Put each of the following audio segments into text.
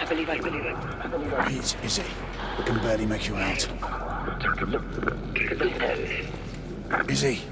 Pete, is it? I can barely make you out. Is he?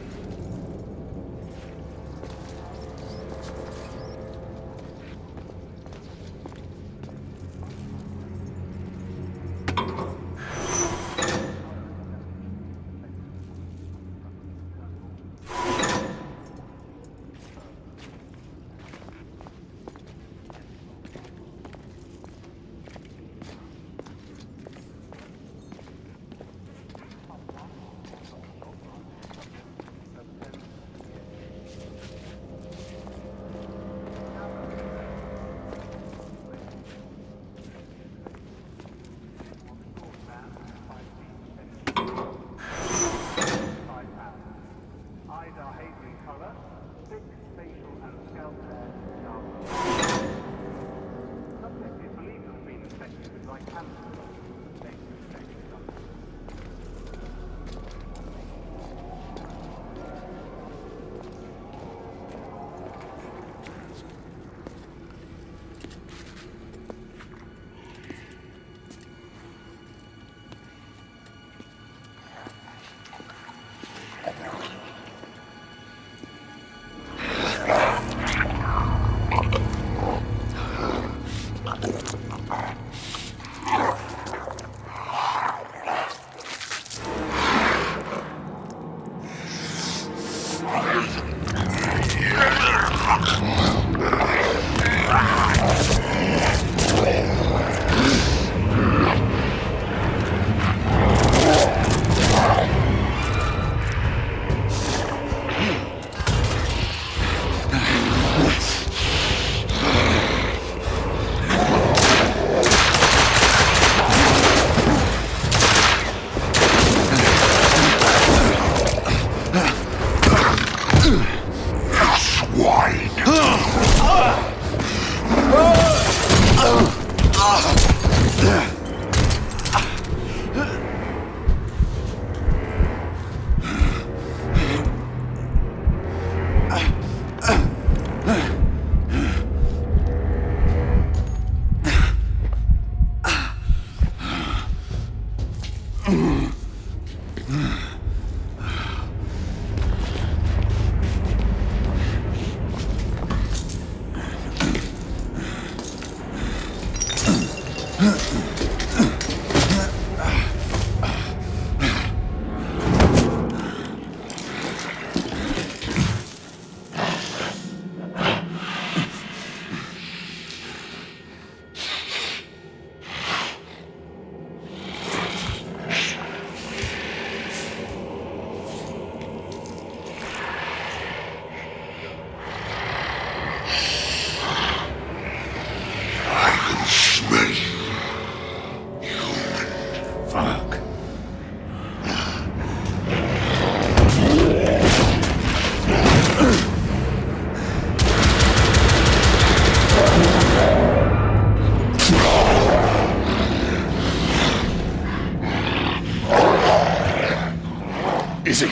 Izzy,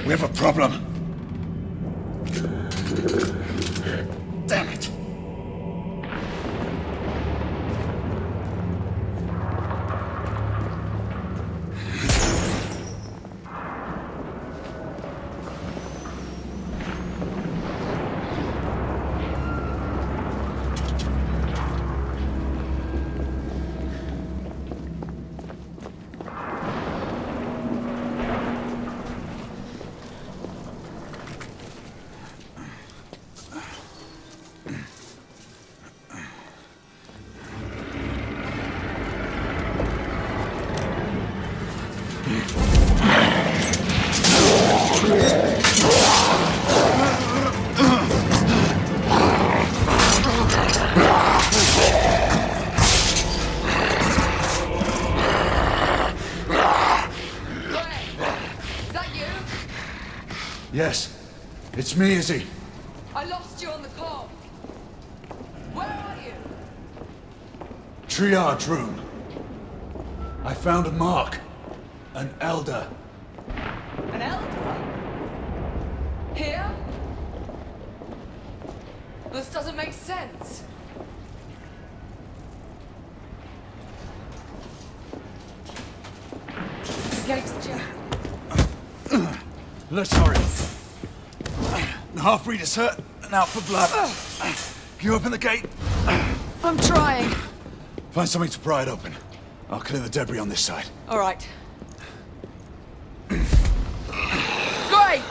we have a problem. Damn it. Yes, it's me, Izzy. I lost you on the call. Where are you? Triage room. I found a mark. An elder. An elder? Here? This doesn't make sense. Getting to the gym. Let's hurry. The half-breed is hurt and out for blood. Can you open the gate? I'm trying. Find something to pry it open. I'll clear the debris on this side. All right. Great!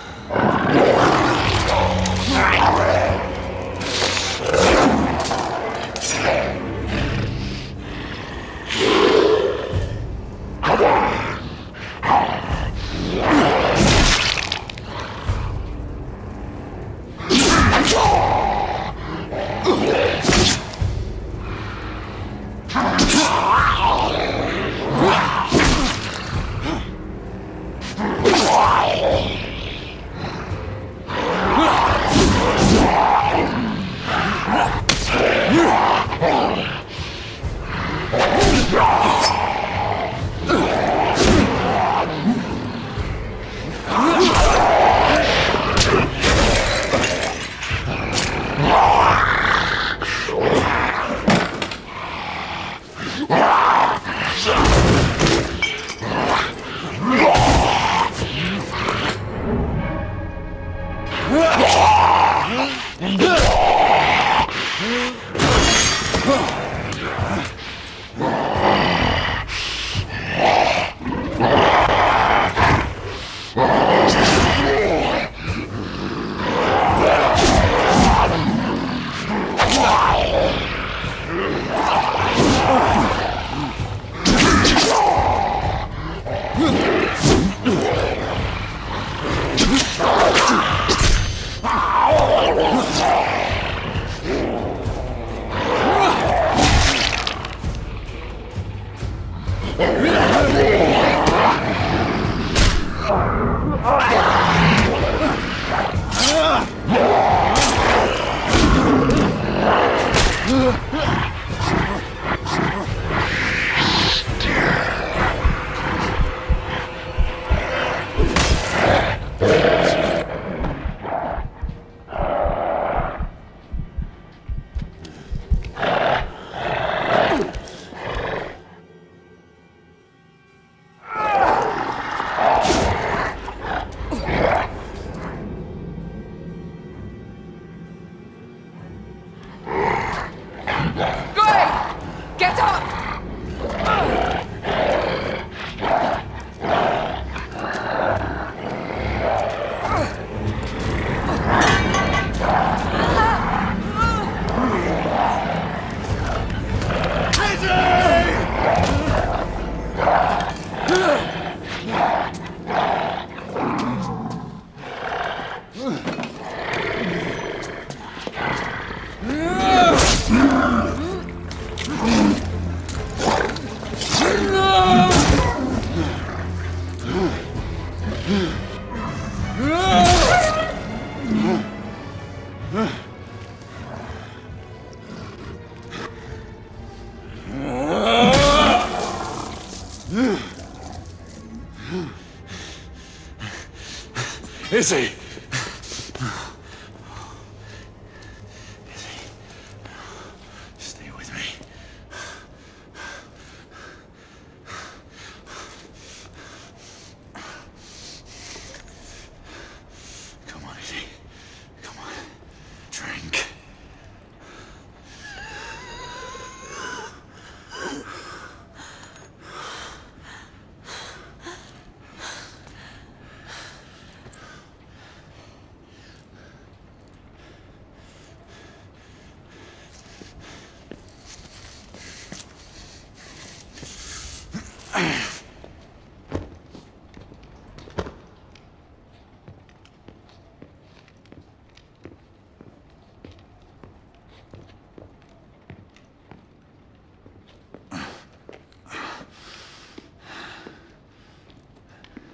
Izzy! Stay with me. Come on, Izzy. Come on. Drink.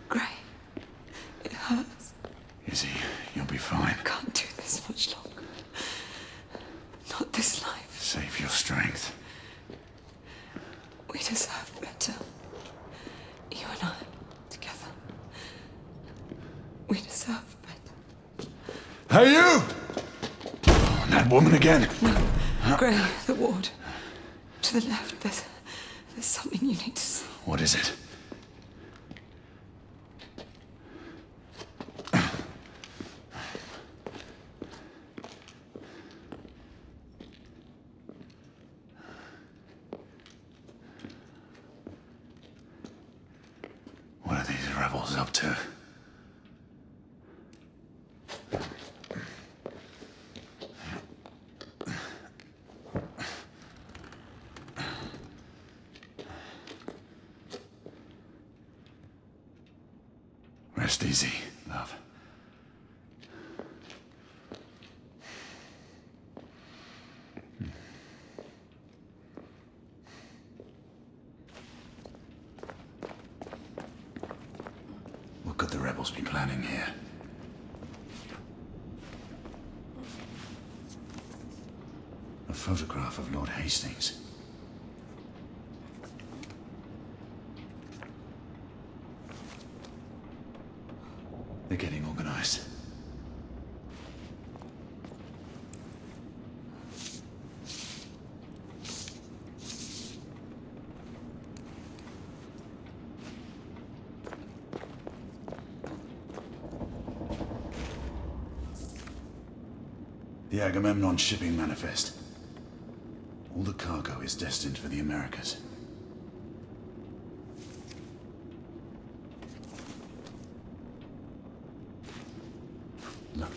Gray, it hurts. Izzy, you'll be fine. I can't do this much longer. Not this life. Save your strength. We deserve better. You and I, together. We deserve better. Hey, you! Oh, and that woman again. No, Gray, the ward. To the left, there's something you need to see. What is it? was up to. Rest easy, love. What could the rebels be planning here? A photograph of Lord Hastings. They're getting organized. The Agamemnon shipping manifest. All the cargo is destined for the Americas. Look.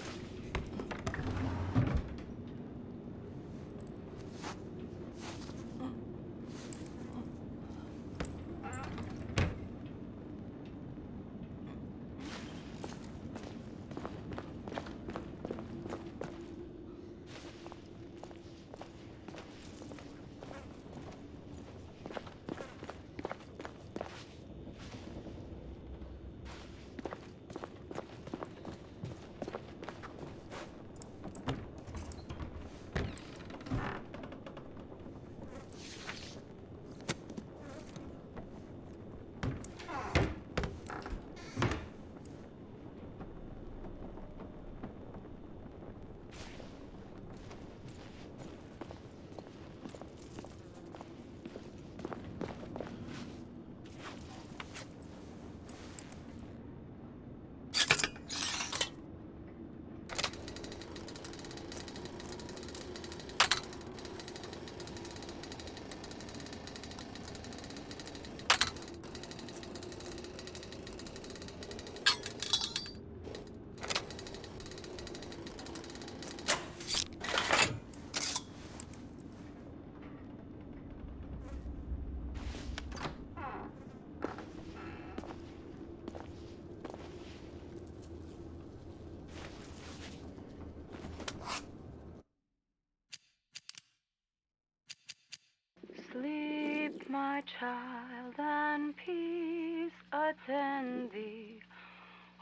Sleep, my child, and peace attend thee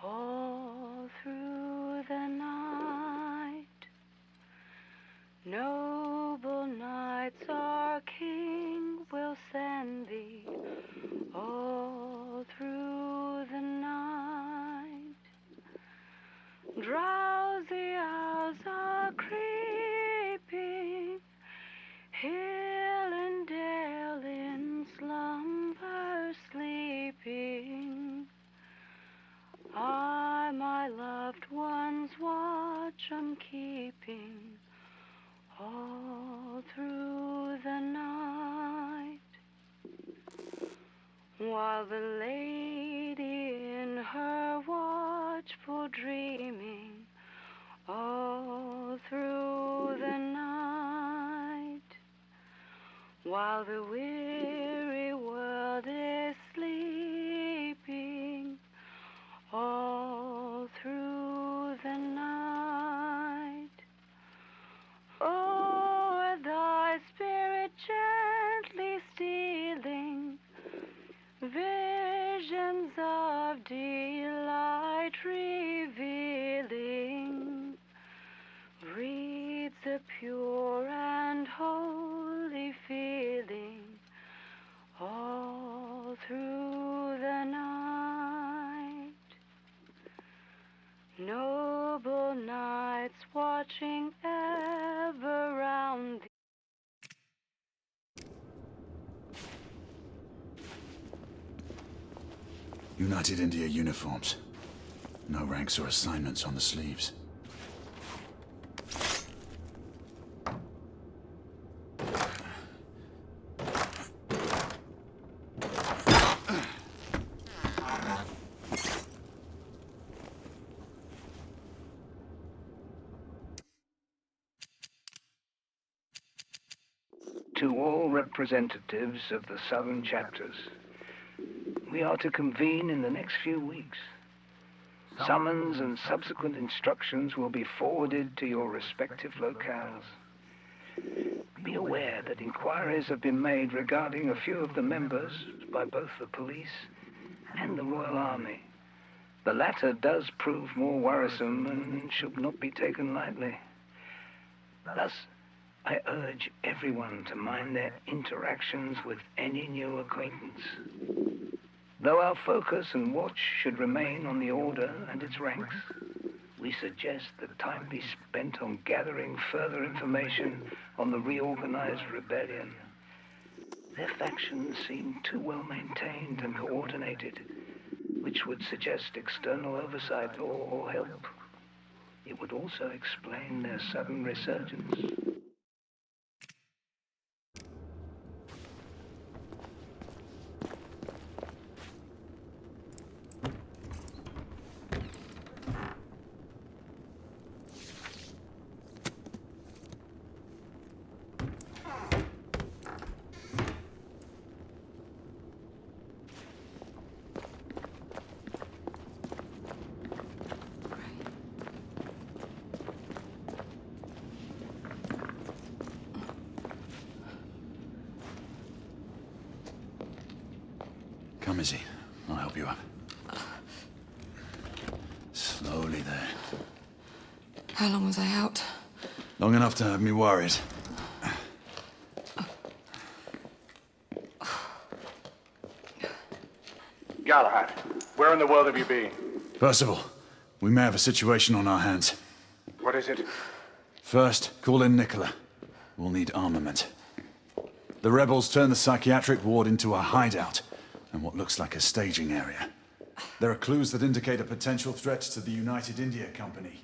all through the night. Noble knights, our King will send thee all through the night. Drowsy owls are creeping, hill and dale in slumber sleeping. I, my loved ones, watch 'em keeping all through the night. While the lady in her watchful dreaming all through the night. While the weary world is sleeping all through the night. O'er thy spirit gently stealing, visions of delight revealing, breathes a pure and holy feeling all through the night. Noble knights watching ever round thee. United India uniforms. No ranks or assignments on the sleeves. to all representatives of the southern chapters. We are to convene in the next few weeks. Summons and subsequent instructions will be forwarded to your respective locales. Be aware that inquiries have been made regarding a few of the members by both the police and the Royal Army. The latter does prove more worrisome and should not be taken lightly. Thus, I urge everyone to mind their interactions with any new acquaintance. Though our focus and watch should remain on the Order and its ranks, we suggest that time be spent on gathering further information on the reorganized rebellion. Their factions seem too well maintained and coordinated, which would suggest external oversight or help. It would also explain their sudden resurgence. Come, Izzy. I'll help you up. Slowly there. How long was I out? Long enough to have me worried. Galahad, where in the world have you been? Percival, we may have a situation on our hands. What is it? First, call in Nicola. We'll need armament. The rebels turned the psychiatric ward into a hideout, and what looks like a staging area. There are clues that indicate a potential threat to the United India Company.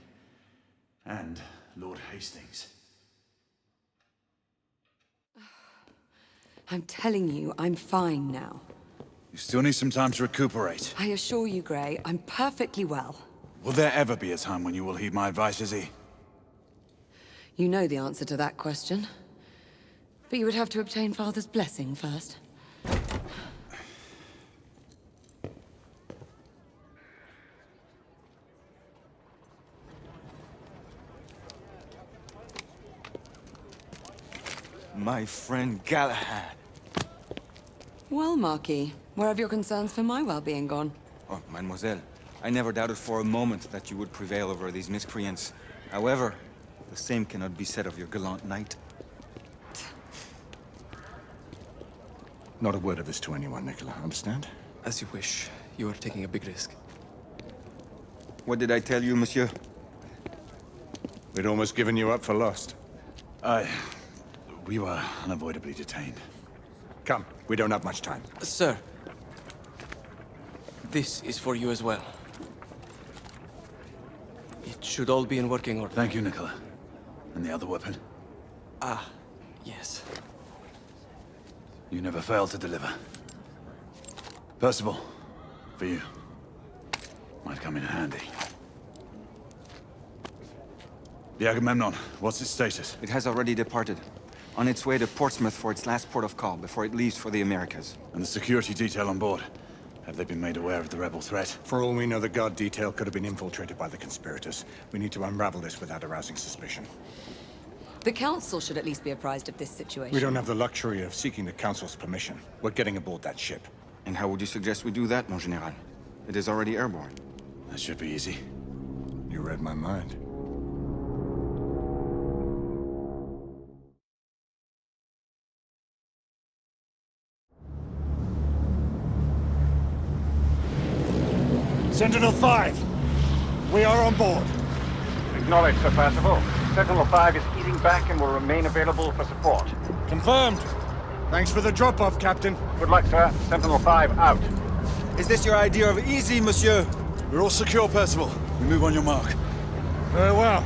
And Lord Hastings. I'm telling you, I'm fine now. You still need some time to recuperate. I assure you, Grey, I'm perfectly well. Will there ever be a time when you will heed my advice, Izzy? You know the answer to that question. But you would have to obtain Father's blessing first. My friend Galahad. Well, Marquis, where have your concerns for my well-being gone? Oh, mademoiselle, I never doubted for a moment that you would prevail over these miscreants. However, the same cannot be said of your gallant knight. Not a word of this to anyone, Nicola. Understand? As you wish. You are taking a big risk. What did I tell you, monsieur? We'd almost given you up for lost. We were unavoidably detained. Come, we don't have much time. Sir, this is for you as well. It should all be in working order. Thank you, Nicola. And the other weapon? Ah, yes. You never fail to deliver. Percival, for you. Might come in handy. The Agamemnon, what's its status? It has already departed. On its way to Portsmouth for its last port of call before it leaves for the Americas. And the security detail on board? Have they been made aware of the rebel threat? For all we know, the guard detail could have been infiltrated by the conspirators. We need to unravel this without arousing suspicion. The Council should at least be apprised of this situation. We don't have the luxury of seeking the Council's permission. We're getting aboard that ship. And how would you suggest we do that, mon général? It is already airborne. That should be easy. You read my mind. Sentinel-5! We are on board. Acknowledged, Sir Percival. Sentinel-5 is eating back and will remain available for support. Confirmed. Thanks for the drop-off, Captain. Good luck, sir. Sentinel-5 out. Is this your idea of easy, monsieur? We're all secure, Percival. We move on your mark. Very well.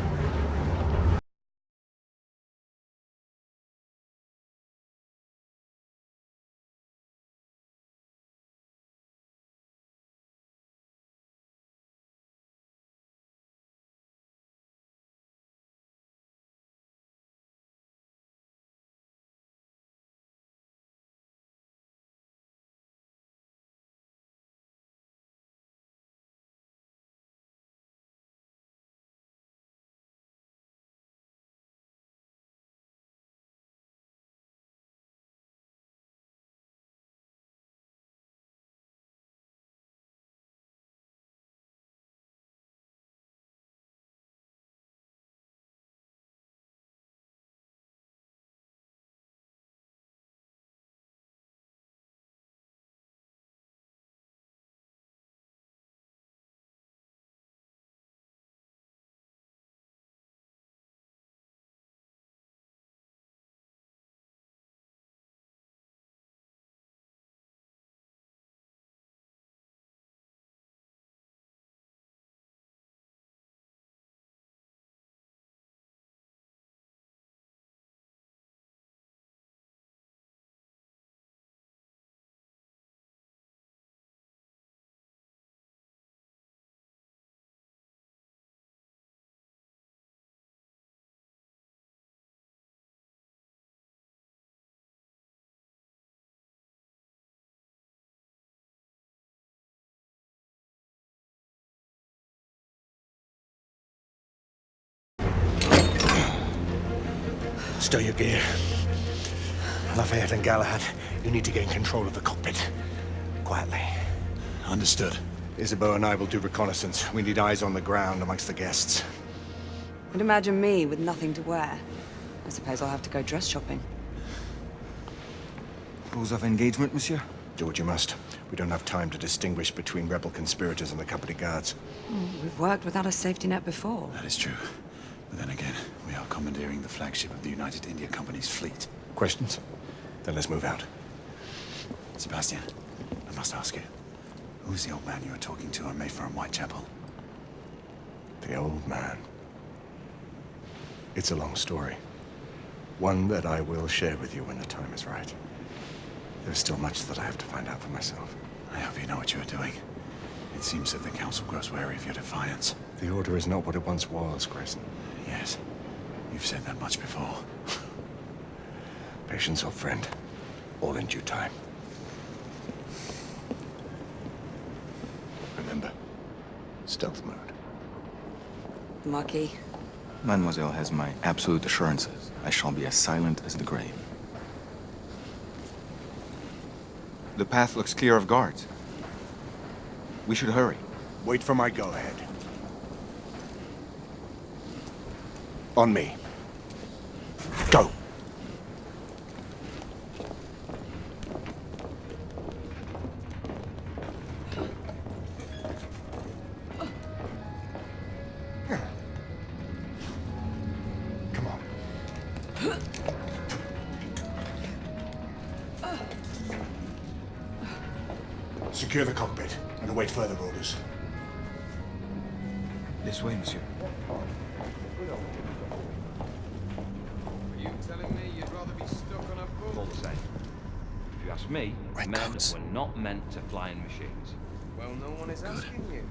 Stow your gear. Lafayette and Galahad, you need to gain control of the cockpit. Quietly. Understood. Isabeau and I will do reconnaissance. We need eyes on the ground amongst the guests. And imagine me with nothing to wear. I suppose I'll have to go dress shopping. Rules of engagement, monsieur? Do what you must. We don't have time to distinguish between rebel conspirators and the company guards. We've worked without a safety net before. That is true. But then again, we are commandeering the flagship of the United India Company's fleet. Questions? Then let's move out. Sebastian, I must ask you, who's the old man you were talking to on Mayfair and Whitechapel? The old man. It's a long story. One that I will share with you when the time is right. There's still much that I have to find out for myself. I hope you know what you are doing. It seems that the Council grows wary of your defiance. The Order is not what it once was, Grayson. Yes, you've said that much before. Patience, old friend. All in due time. Remember, stealth mode. Marquis. Mademoiselle has my absolute assurances. I shall be as silent as the grave. The path looks clear of guards. We should hurry. Wait for my go-ahead. On me. Go! Come on. Secure the cockpit and await further orders. This way, monsieur. Are you telling me you'd rather be stuck on a boat? All the same. If you ask me, Red men coats. were not meant to fly in machines. Well, no one is asking you.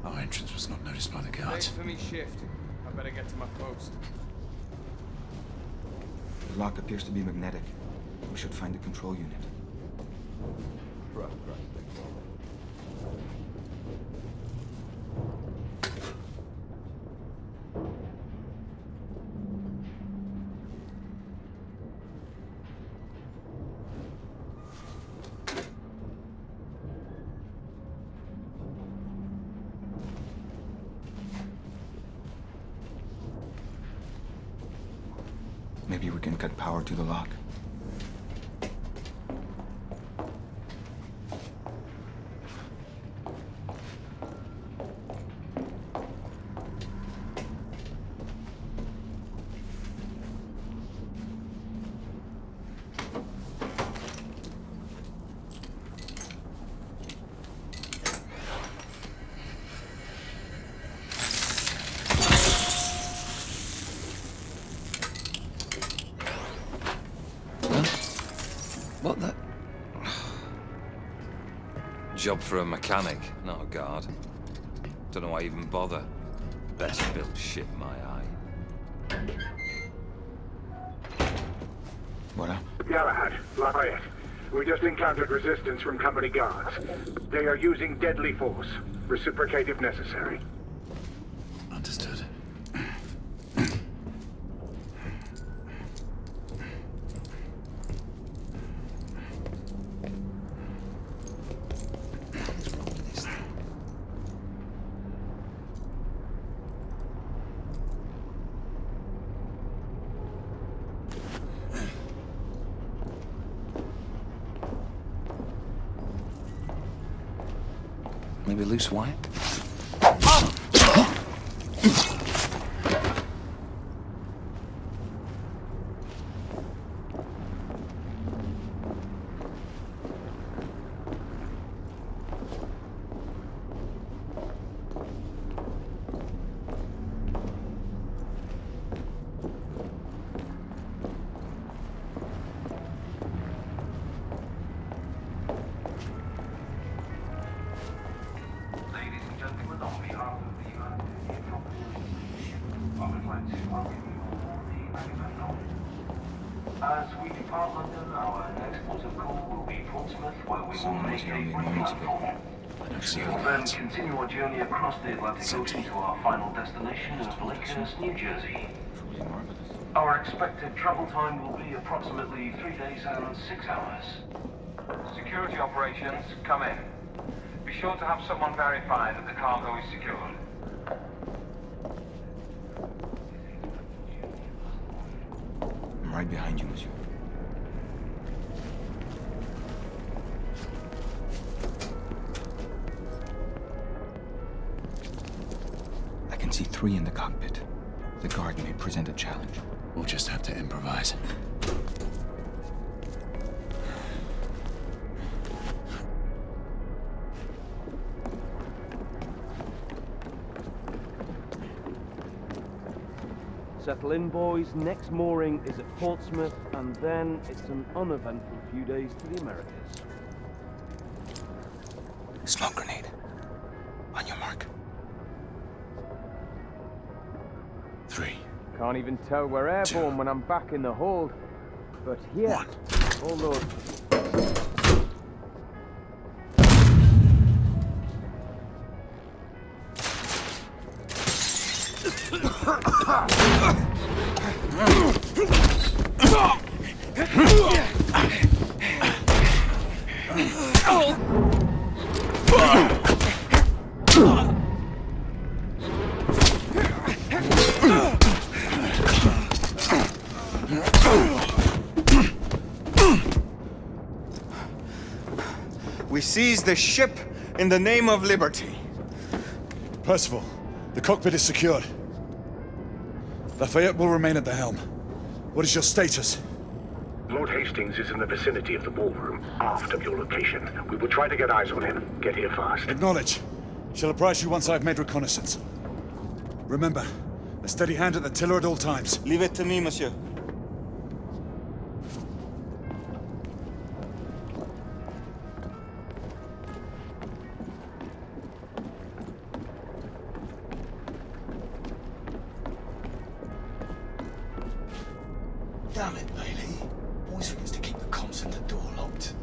Our entrance was not noticed by the Wait guards. for me shift. I better get to my post. The lock appears to be magnetic. We should find the control unit. Maybe we can cut power to the lock. What the? Job for a mechanic, not a guard. Don't know why I even bother. Best built ship, my eye. What up? Galahad, Lafayette. We just encountered resistance from company guards. They are using deadly force. Reciprocate if necessary. Understood. Maybe loose wire? As we depart London, our next port of call will be Portsmouth, where we will Someone make was a yelling moments ago. platform. I don't see We the will then guards. continue our journey across the Atlantic Ocean to our final destination of Lakehurst, New Jersey. Truly marvelous. Our expected travel time will be approximately 3 days and 6 hours. Security operations, come in. Be sure to have someone verify that the cargo is secured. I'm right behind you, monsieur. I can see 3 in the cockpit. The guard may present a challenge. We'll just have to improvise. Settle in, boys. Next mooring is at Portsmouth, and then it's an uneventful few days to the Americas. Smoke grenade. On your mark. 3. Can't even tell we're airborne when I'm back in the hold. But here, 1. all those... We seize the ship in the name of liberty. Percival, the cockpit is secured. Lafayette will remain at the helm. What is your status? Lord Hastings is in the vicinity of the ballroom, aft of your location. We will try to get eyes on him. Get here fast. Acknowledge. Shall apprise you once I've made reconnaissance. Remember, a steady hand at the tiller at all times. Leave it to me, monsieur. Damn it, Bailey. Always forgets to keep the comms and the door locked.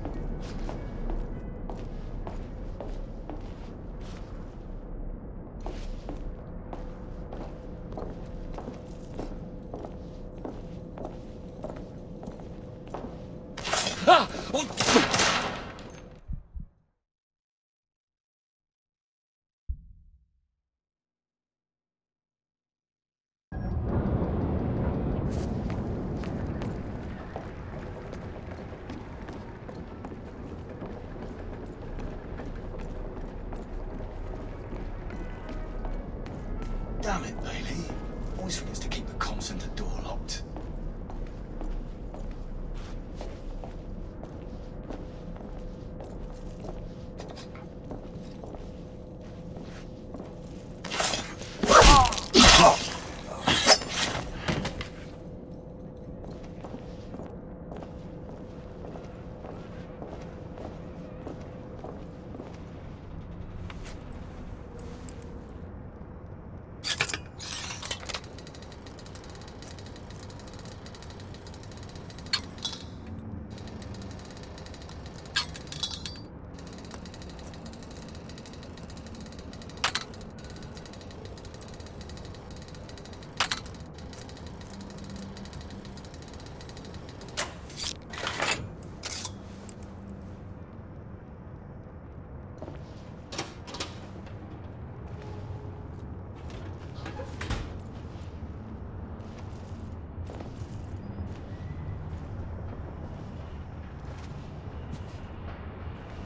Damn it, Bailey. Always forgets to keep the comms and the door locked.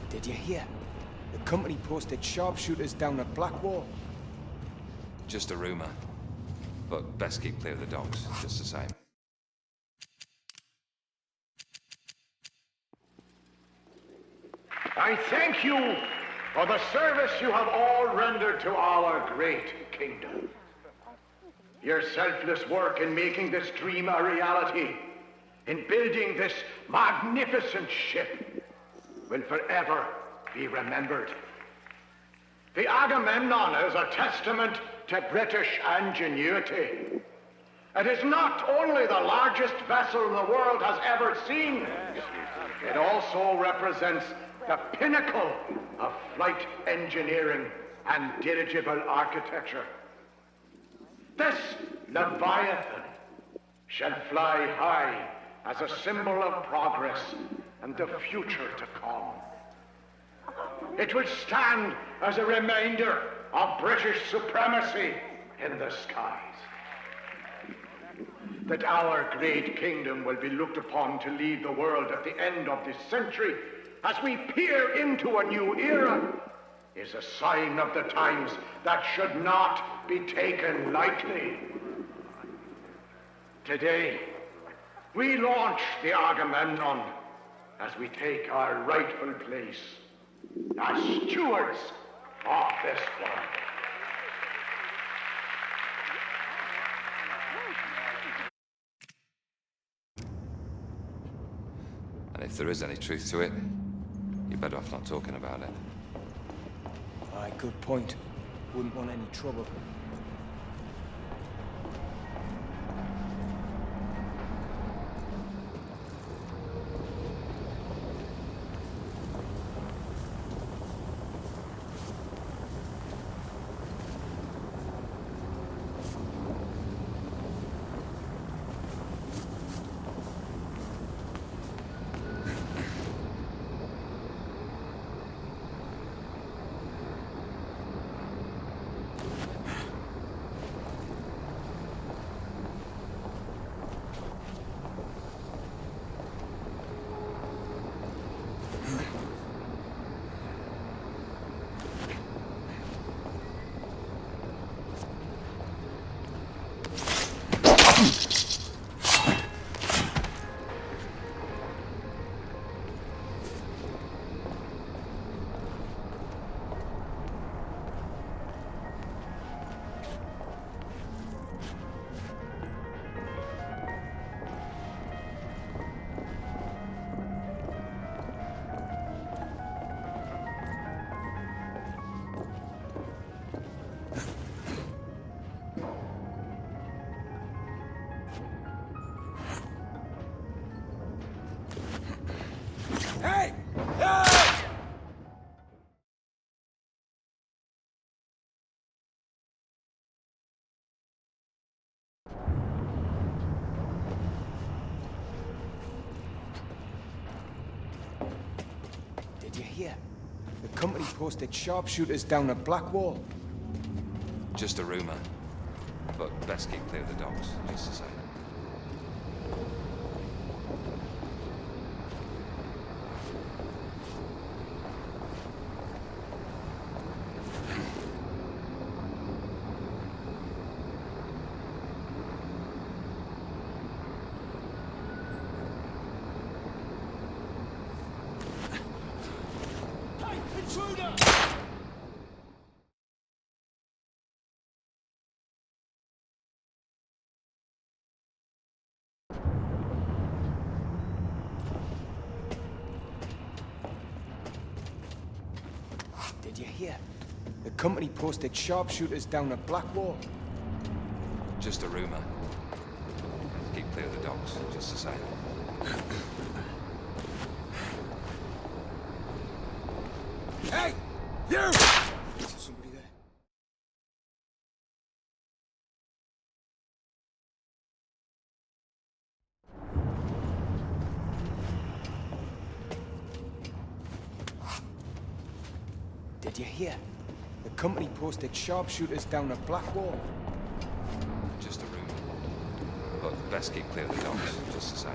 Did you hear? The company posted sharpshooters down at Blackwater. Just a rumor. But best keep clear of the docks, just the same. I thank you for the service you have all rendered to our great kingdom. Your selfless work in making this dream a reality, in building this magnificent ship, will forever be remembered. The Agamemnon is a testament to British ingenuity. It is not only the largest vessel the world has ever seen, it also represents the pinnacle of flight engineering and dirigible architecture. This Leviathan shall fly high as a symbol of progress and the future to come. It will stand as a reminder of British supremacy in the skies. That our great kingdom will be looked upon to lead the world at the end of this century as we peer into a new era is a sign of the times that should not be taken lightly. Today, we launch the Agamemnon as we take our rightful place as stewards of this world. And if there is any truth to it, you're better off not talking about it. Aye, good point. Wouldn't want any trouble. Hey! Did you hear? The company posted sharpshooters down at Blackwater. Just a rumor. But best keep clear of the docks, just the same. Did you hear? The company posted sharpshooters down at Blackwater. Just a rumor. Keep clear of the docks, just the same. Hey! You! Is there somebody there? Did you hear? The company posted sharpshooters down at Blackwater. Just a rumor. But best keep clear of the docks, just the same.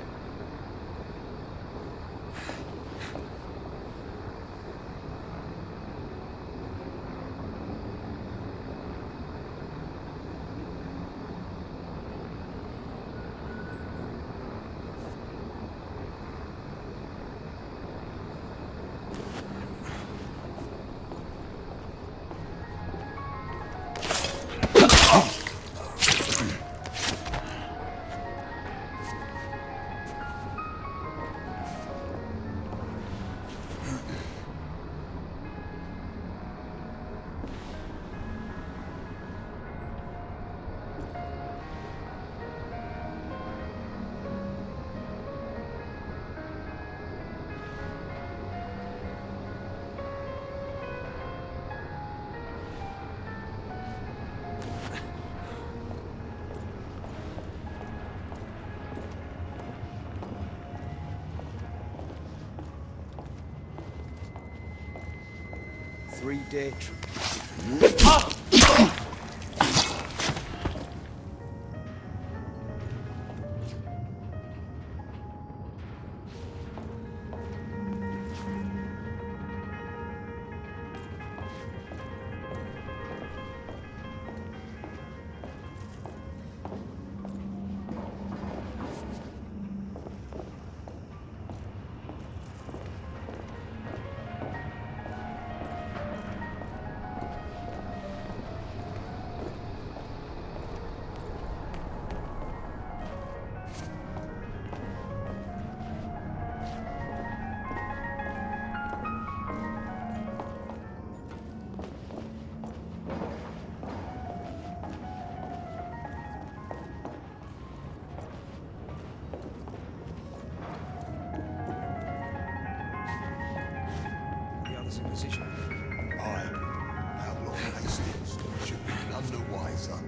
3-day trip. Position. I, Outlaw Hastings, should be none the wiser.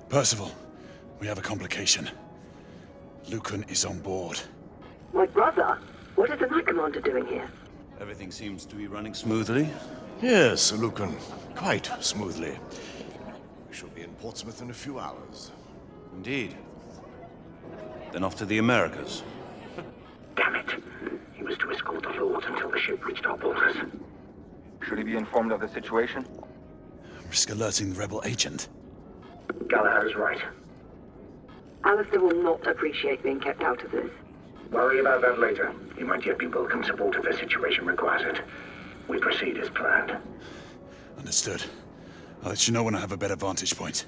Percival, we have a complication. Lucan is on board. My brother? What is the Knight Commander doing here? Everything seems to be running smoothly. Yes, Lucan. Quite smoothly. We shall be in Portsmouth in a few hours. Indeed. Then off to the Americas. Damn it. He was to escort the Lord until the ship reached our borders. Should he be informed of the situation? Risk alerting the rebel agent. Galahad is right. Alistair will not appreciate being kept out of this. Worry about that later. He might yet be welcome support if the situation requires it. We proceed as planned. Understood. I'll let you know when I have a better vantage point.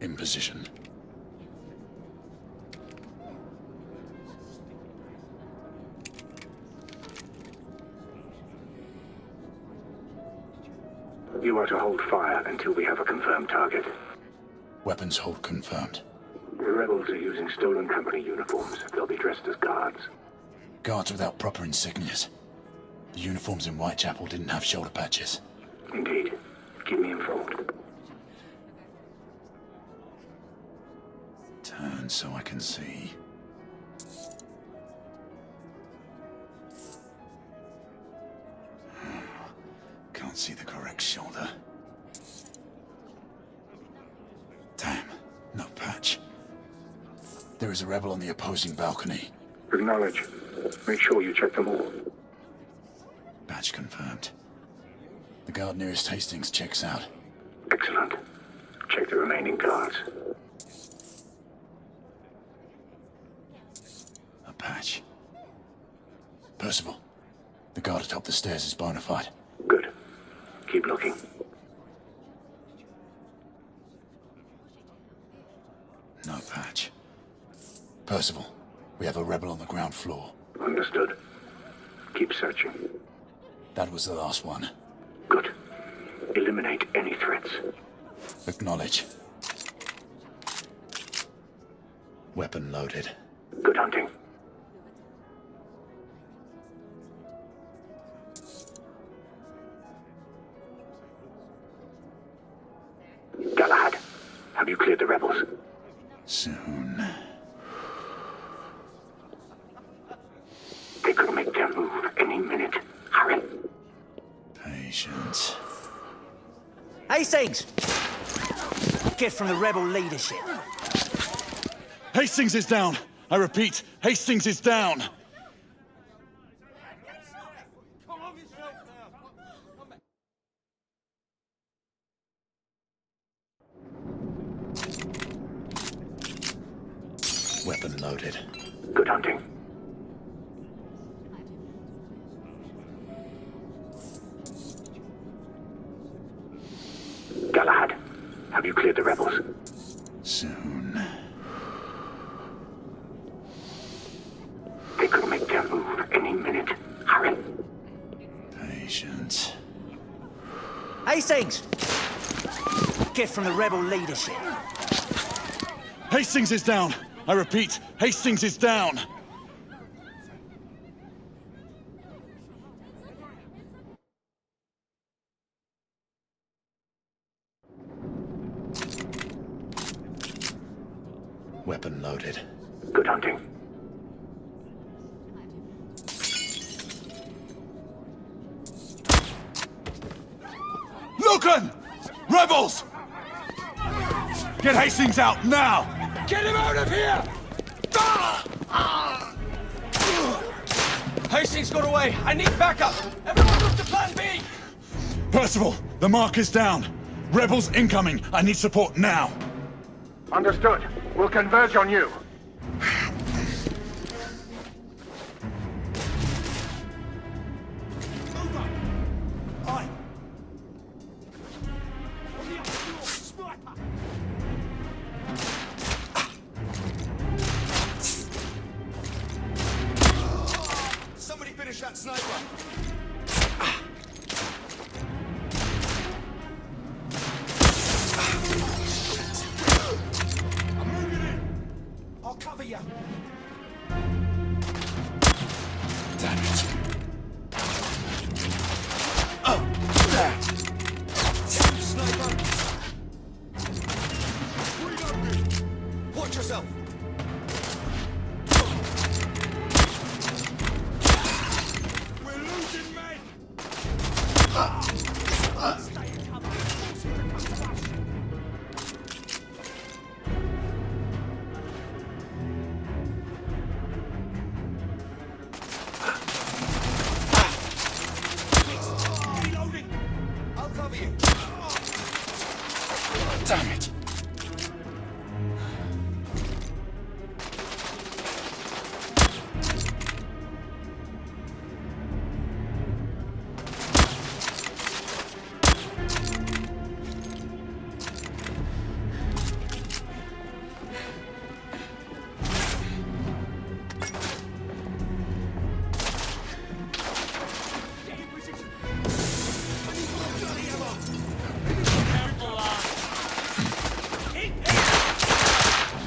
In position. You are to hold fire until we have a confirmed target. Weapons hold confirmed. The rebels are using stolen company uniforms. They'll be dressed as guards. Guards without proper insignias. The uniforms in Whitechapel didn't have shoulder patches. Indeed. Keep me informed. Turn so I can see. Can't see the correct shoulder. Damn, no patch. There is a rebel on the opposing balcony. Acknowledge. Make sure you check them all. Patch confirmed. The guard nearest Hastings checks out. Excellent. Check the remaining guards. A patch. Percival, the guard atop the stairs is bona fide. Good. Keep looking. No patch. Percival, we have a rebel on the ground floor. Understood. Keep searching. That was the last one. Good. Eliminate any threats. Acknowledge. Weapon loaded. Good hunting. Galahad, have you cleared the rebels? Soon. They could make their move any minute. Hurry. Patience. Hastings! Get from the rebel leadership. Hastings is down! I repeat, Hastings is down! Weapon loaded. Good hunting. Galahad, have you cleared the rebels? Soon. They could make their move any minute. Hurry. Patience. Hastings! Get from the rebel leadership. Hastings is down! I repeat, Hastings is down! Weapon loaded. Good hunting. Lucan! Rebels! Get Hastings out, now! Get him out of here! Hastings got away. I need backup. Everyone move to plan B! Percival, the mark is down. Rebels incoming. I need support now. Understood. We'll converge on you. Somebody finish that sniper. I'll cover you. Damn it. Sniper. Watch yourself. We're losing men. Stay in cover. Force him to come to us. Reloading. I'll cover you. Damn it.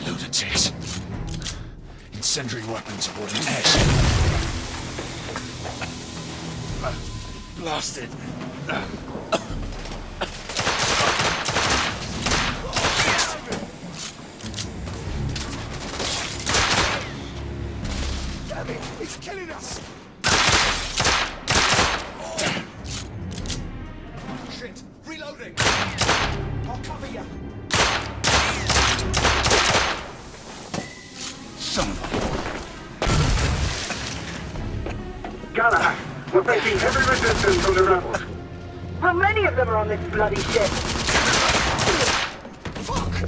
Lunatics. Incendiary weapons aboard an airship. Blasted. Damn it! He's killing us! Shit! Reloading! I'll cover you! Son of a... Galahad, we're facing heavy resistance from the rebels. How many of them are on this bloody ship?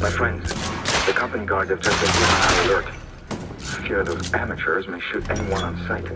My friends, the company guards have just been put on high alert. A few of those amateurs may shoot anyone on sight.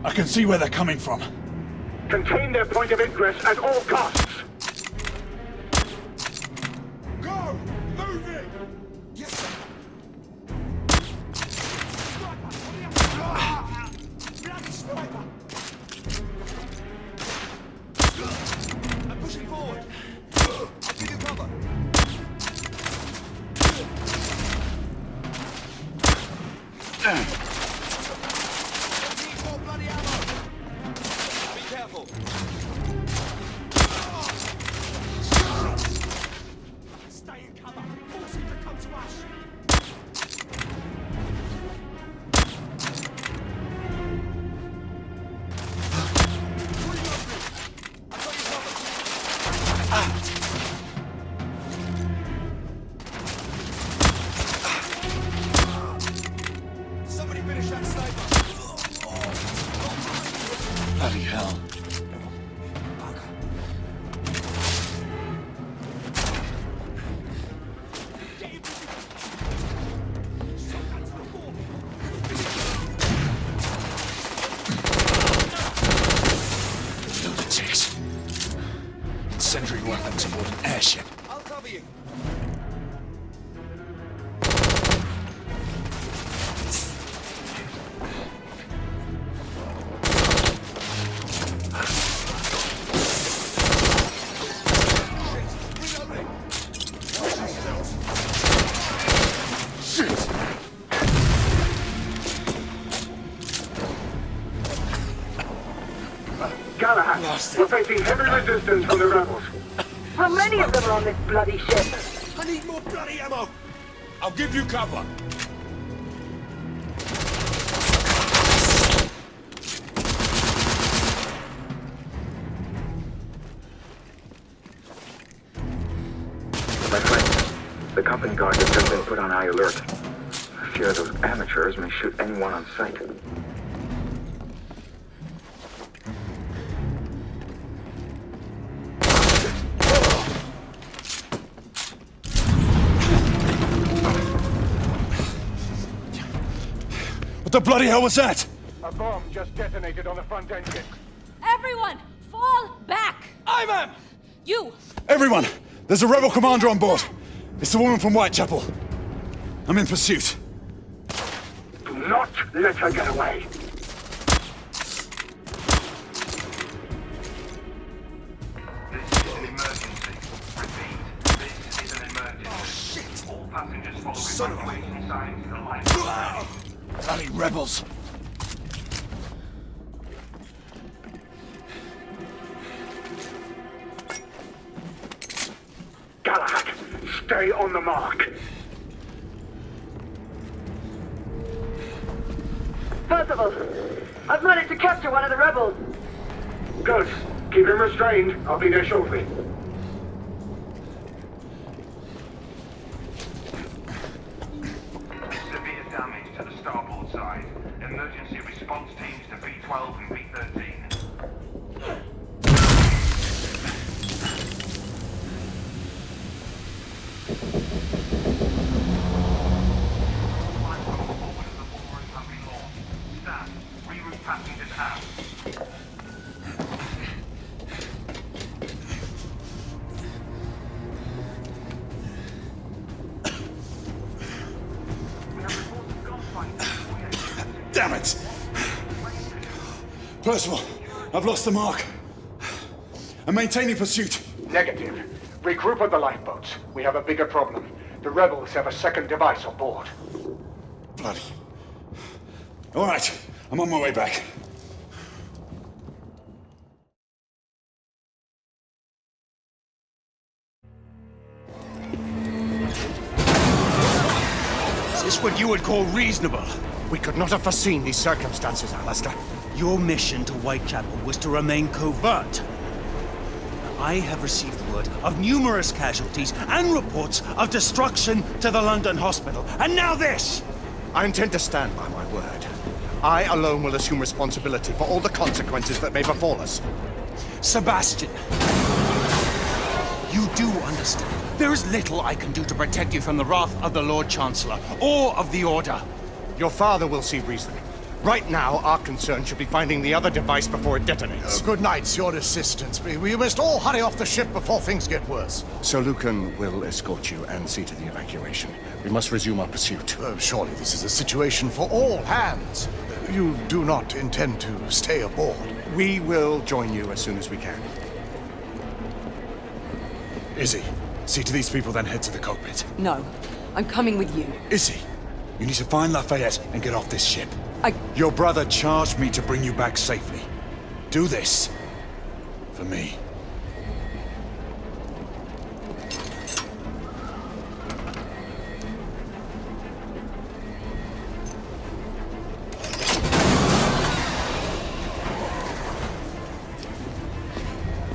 I can see where they're coming from. Contain their point of ingress at all costs. Go! Move it! Yes, sir. Bloody sniper! I'm pushing forward. I'll give you cover. Need more bloody ammo. Be careful. Stay in cover. Force him to come to us. Somebody finish that sniper. Bloody hell. Lunatics. Sentry weapons aboard an airship. I'll cover you. Galahad, we're facing heavy resistance from the rebels. How many of them are on this bloody ship? I need more bloody ammo. I'll give you cover. My friend, the company guard has just been put on high alert. I fear those amateurs may shoot anyone on sight. What the bloody hell was that? A bomb just detonated on the front engine. Everyone, fall back! Aye, You! Everyone! There's a rebel commander on board. It's the woman from Whitechapel. I'm in pursuit. Do not let her get away. This is an emergency. Repeat, this is an emergency. Oh, shit! All passengers follow evacuation signs to the line. Bloody rebels. Galahad, stay on the mark. Percival, I've managed to capture one of the rebels. Good. Keep him restrained. I'll be there shortly. Severe damage to the starboard side. Emergency response teams to B-12 and B-13. Staff, reroute passengers out. Damn it! Percival, I've lost the mark. I'm maintaining pursuit. Negative. Regroup at the lifeboats. We have a bigger problem. The rebels have a second device on board. Bloody. All right, I'm on my way back. Is this what you would call reasonable? We could not have foreseen these circumstances, Alistair. Your mission to Whitechapel was to remain covert. I have received word of numerous casualties and reports of destruction to the London hospital. And now this! I intend to stand by my word. I alone will assume responsibility for all the consequences that may befall us. Sebastian, you do understand. There is little I can do to protect you from the wrath of the Lord Chancellor or of the Order. Your father will see reason. Right now, our concern should be finding the other device before it detonates. Good night, your assistants. We must all hurry off the ship before things get worse. Sir Lucan will escort you and see to the evacuation. We must resume our pursuit. Surely this is a situation for all hands. You do not intend to stay aboard? We will join you as soon as we can. Izzy, see to these people, then head to the cockpit. No, I'm coming with you. Izzy, you need to find Lafayette and get off this ship. I... Your brother charged me to bring you back safely. Do this. For me.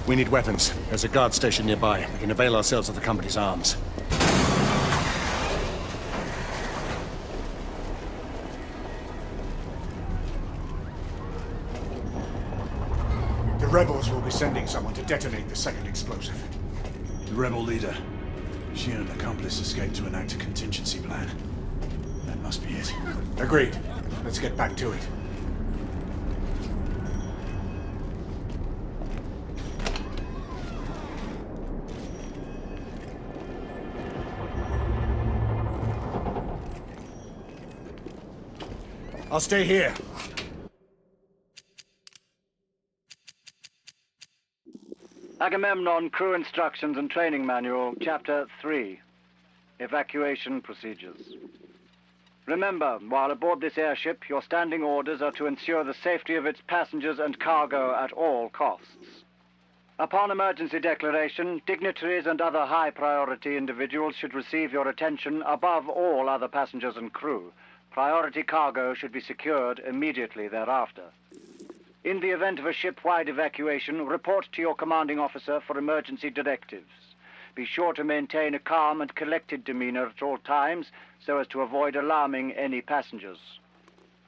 We need weapons. There's a guard station nearby. We can avail ourselves of the company's arms. The rebels will be sending someone to detonate the second explosive. The rebel leader. She and an accomplice escaped to enact a contingency plan. That must be it. Agreed. Let's get back to it. I'll stay here. Agamemnon Crew Instructions and Training Manual, Chapter 3. Evacuation Procedures. Remember, while aboard this airship, your standing orders are to ensure the safety of its passengers and cargo at all costs. Upon emergency declaration, dignitaries and other high-priority individuals should receive your attention above all other passengers and crew. Priority cargo should be secured immediately thereafter. In the event of a ship-wide evacuation, report to your commanding officer for emergency directives. Be sure to maintain a calm and collected demeanor at all times so as to avoid alarming any passengers.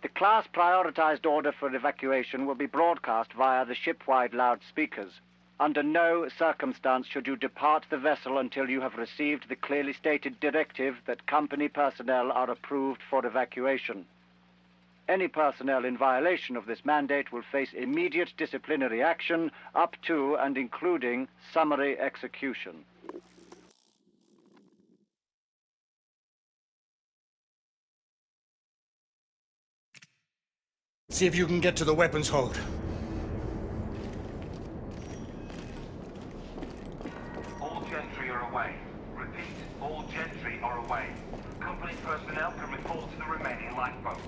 The class prioritized order for evacuation will be broadcast via the ship-wide loudspeakers. Under no circumstance should you depart the vessel until you have received the clearly stated directive that company personnel are approved for evacuation. Any personnel in violation of this mandate will face immediate disciplinary action up to and including summary execution. See if you can get to the weapons hold. All gentry are away. Repeat, all gentry are away. Company personnel can report to the remaining lifeboats.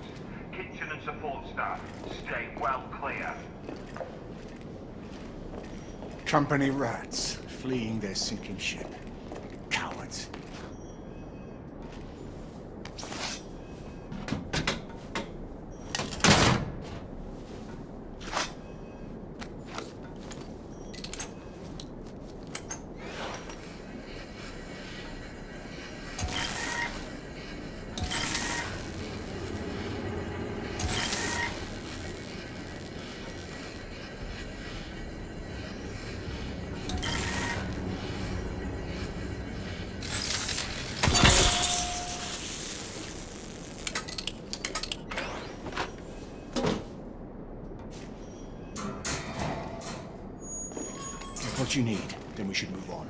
Kitchen and support staff, stay well clear. Company rats, fleeing their sinking ship. Cowards. What you need, then we should move on.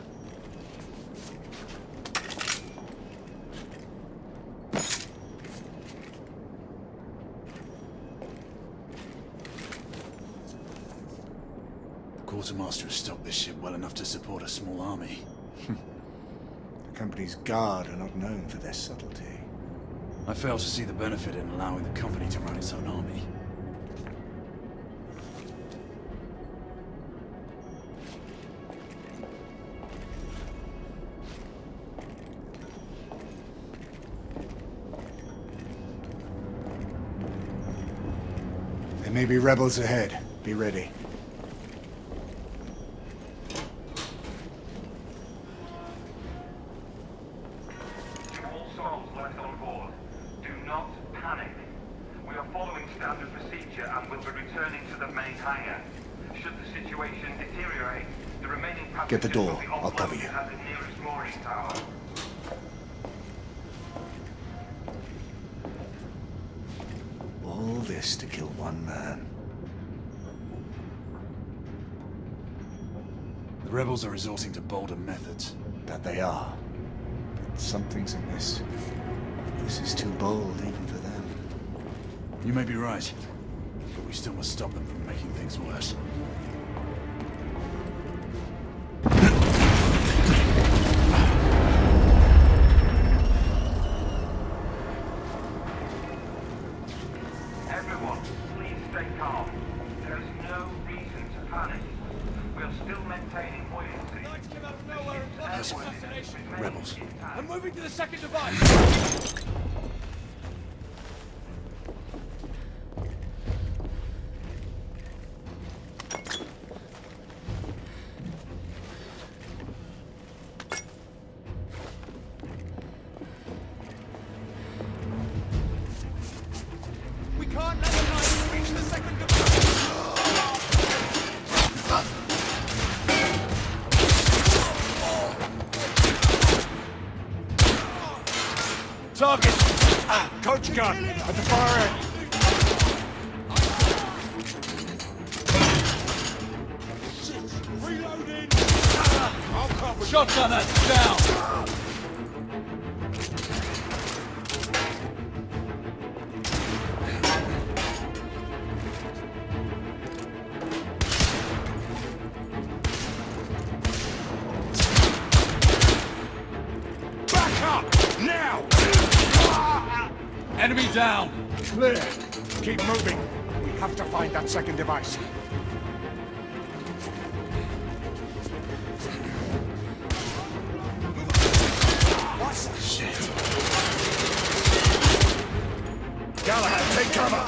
The quartermaster has stocked this ship well enough to support a small army. The company's guard are not known for their subtlety. I fail to see the benefit in allowing the company to run its own army. There may be rebels ahead. Be ready. To all souls left on board, do not panic. We are following standard procedure and will be returning to the main hangar. Should the situation deteriorate, the remaining passengers Get the door. will be I'll cover offloaded you. at the nearest mooring tower. All this to kill one man. The rebels are resorting to bolder methods. That they are. But something's amiss. This is too bold even for them. You may be right, but we still must stop them from making things worse. Everyone, please stay calm. There is no reason to panic. We are still maintaining buoyancy. Yes, rebels. I'm moving to the second device. We can't let the knights reach the second device. Target! Coach gun at the far end. Reloading! I'll cover. Shotgun that's down! Back up! Now! Enemy down! Clear. Keep moving. We have to find that second device. What? Shit. Galahad, take cover!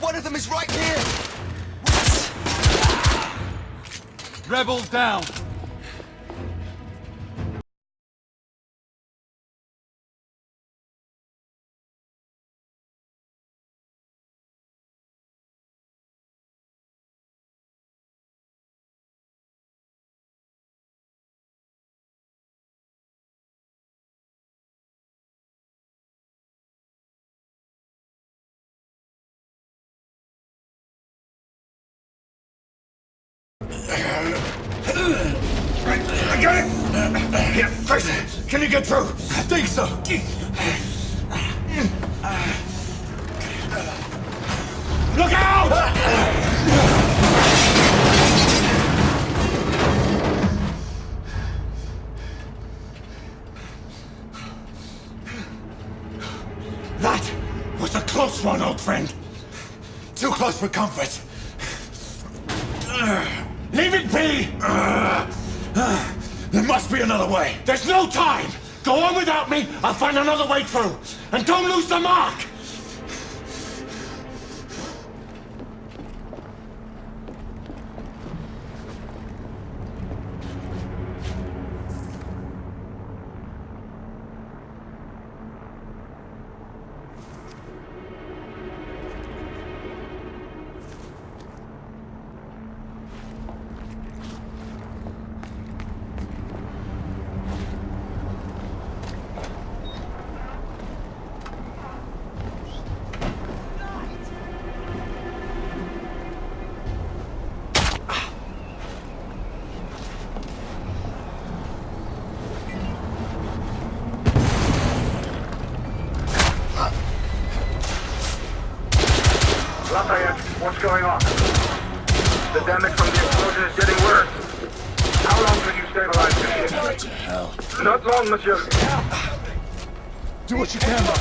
One of them is right here! Rebels down! I got it! Yeah, Grayson, can you get through? I think so. Look out! That was a close one, old friend. Too close for comfort. Leave it be! There must be another way. There's no time! Go on without me, I'll find another way through. And don't lose the mark! Lafayette, what's going on? The damage from the explosion is getting worse. How long can you stabilize the ship? Damn it to hell. Not long, monsieur. Do what you can, Mark.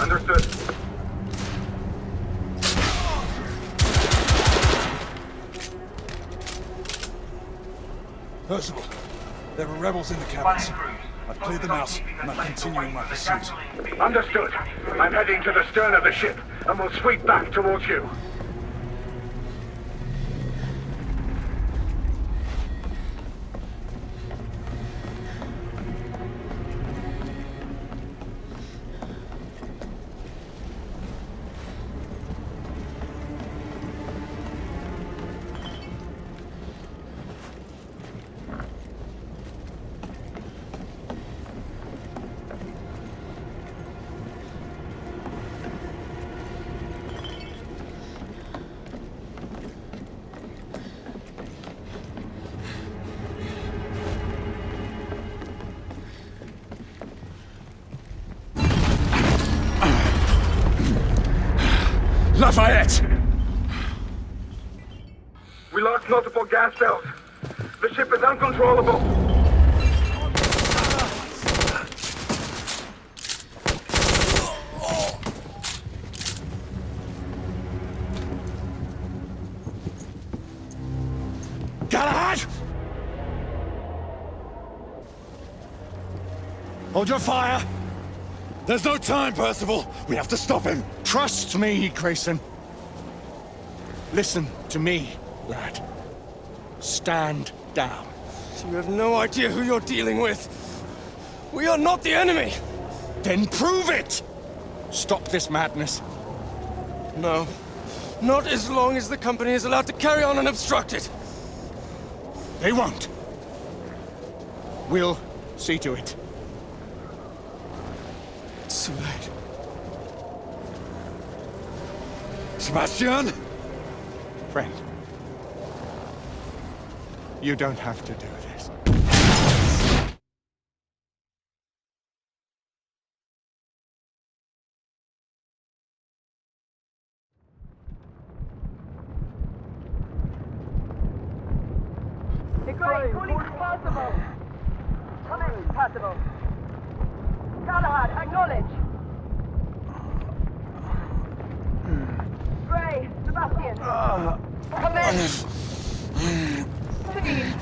Understood. Percival, there are rebels in the cabins. I've cleared them out, and I'm continuing my pursuit. Understood. I'm heading to the stern of the ship, and will sweep back towards you. Lafayette! We lost multiple gas cells. The ship is uncontrollable. Galahad! Hold your fire! There's no time, Percival! We have to stop him! Trust me, Grayson. Listen to me, lad. Stand down. You have no idea who you're dealing with. We are not the enemy! Then prove it! Stop this madness. No. Not as long as the company is allowed to carry on unobstructed. They won't. We'll see to it. It's too late. Sebastian? Friend. You don't have to do this. Gray, calling to Percival. Come in, Percival. Galahad, acknowledge. Gray, Sebastian. Come in. Please.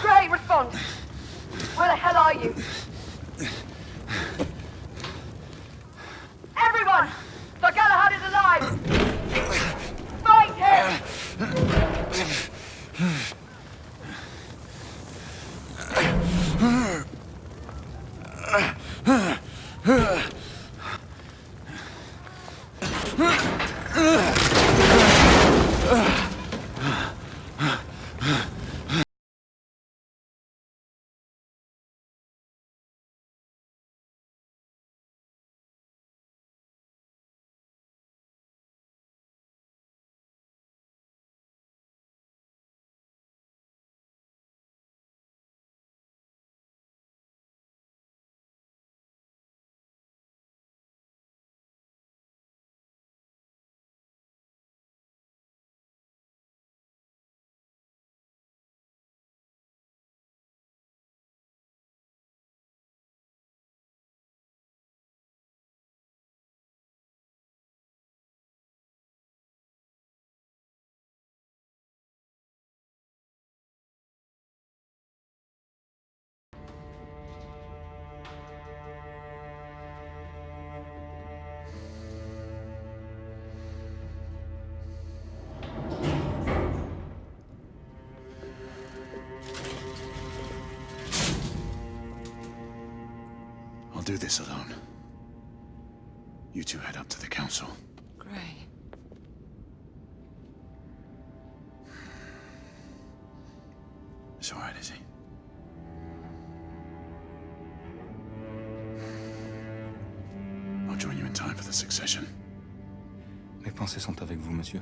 Gray, respond. Where the hell are you? Everyone! Sir Galahad is alive! Fight him! do this alone. You two head up to the council. Gray. It's all right, is he? I'll join you in time for the succession. Mes pensées sont avec vous, monsieur.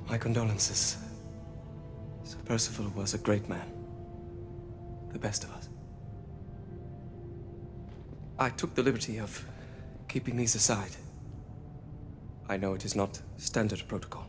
My condolences. Sir Percival was a great man. The best of us. I took the liberty of keeping these aside. I know it is not standard protocol.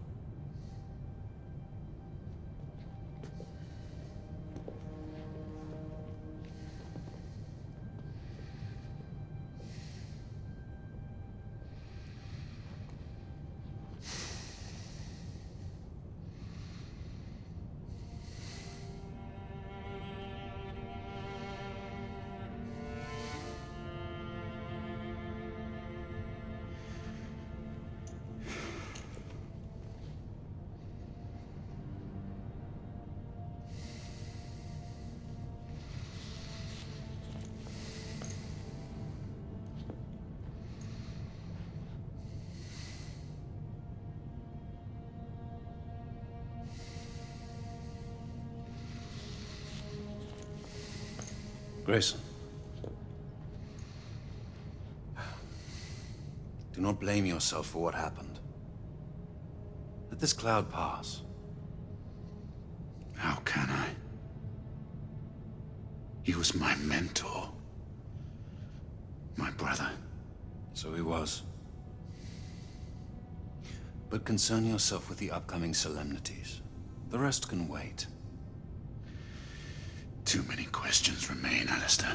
Grayson. Do not blame yourself for what happened. Let this cloud pass. How can I? He was my mentor. My brother. So he was. But concern yourself with the upcoming solemnities. The rest can wait. Too many questions remain, Alistair.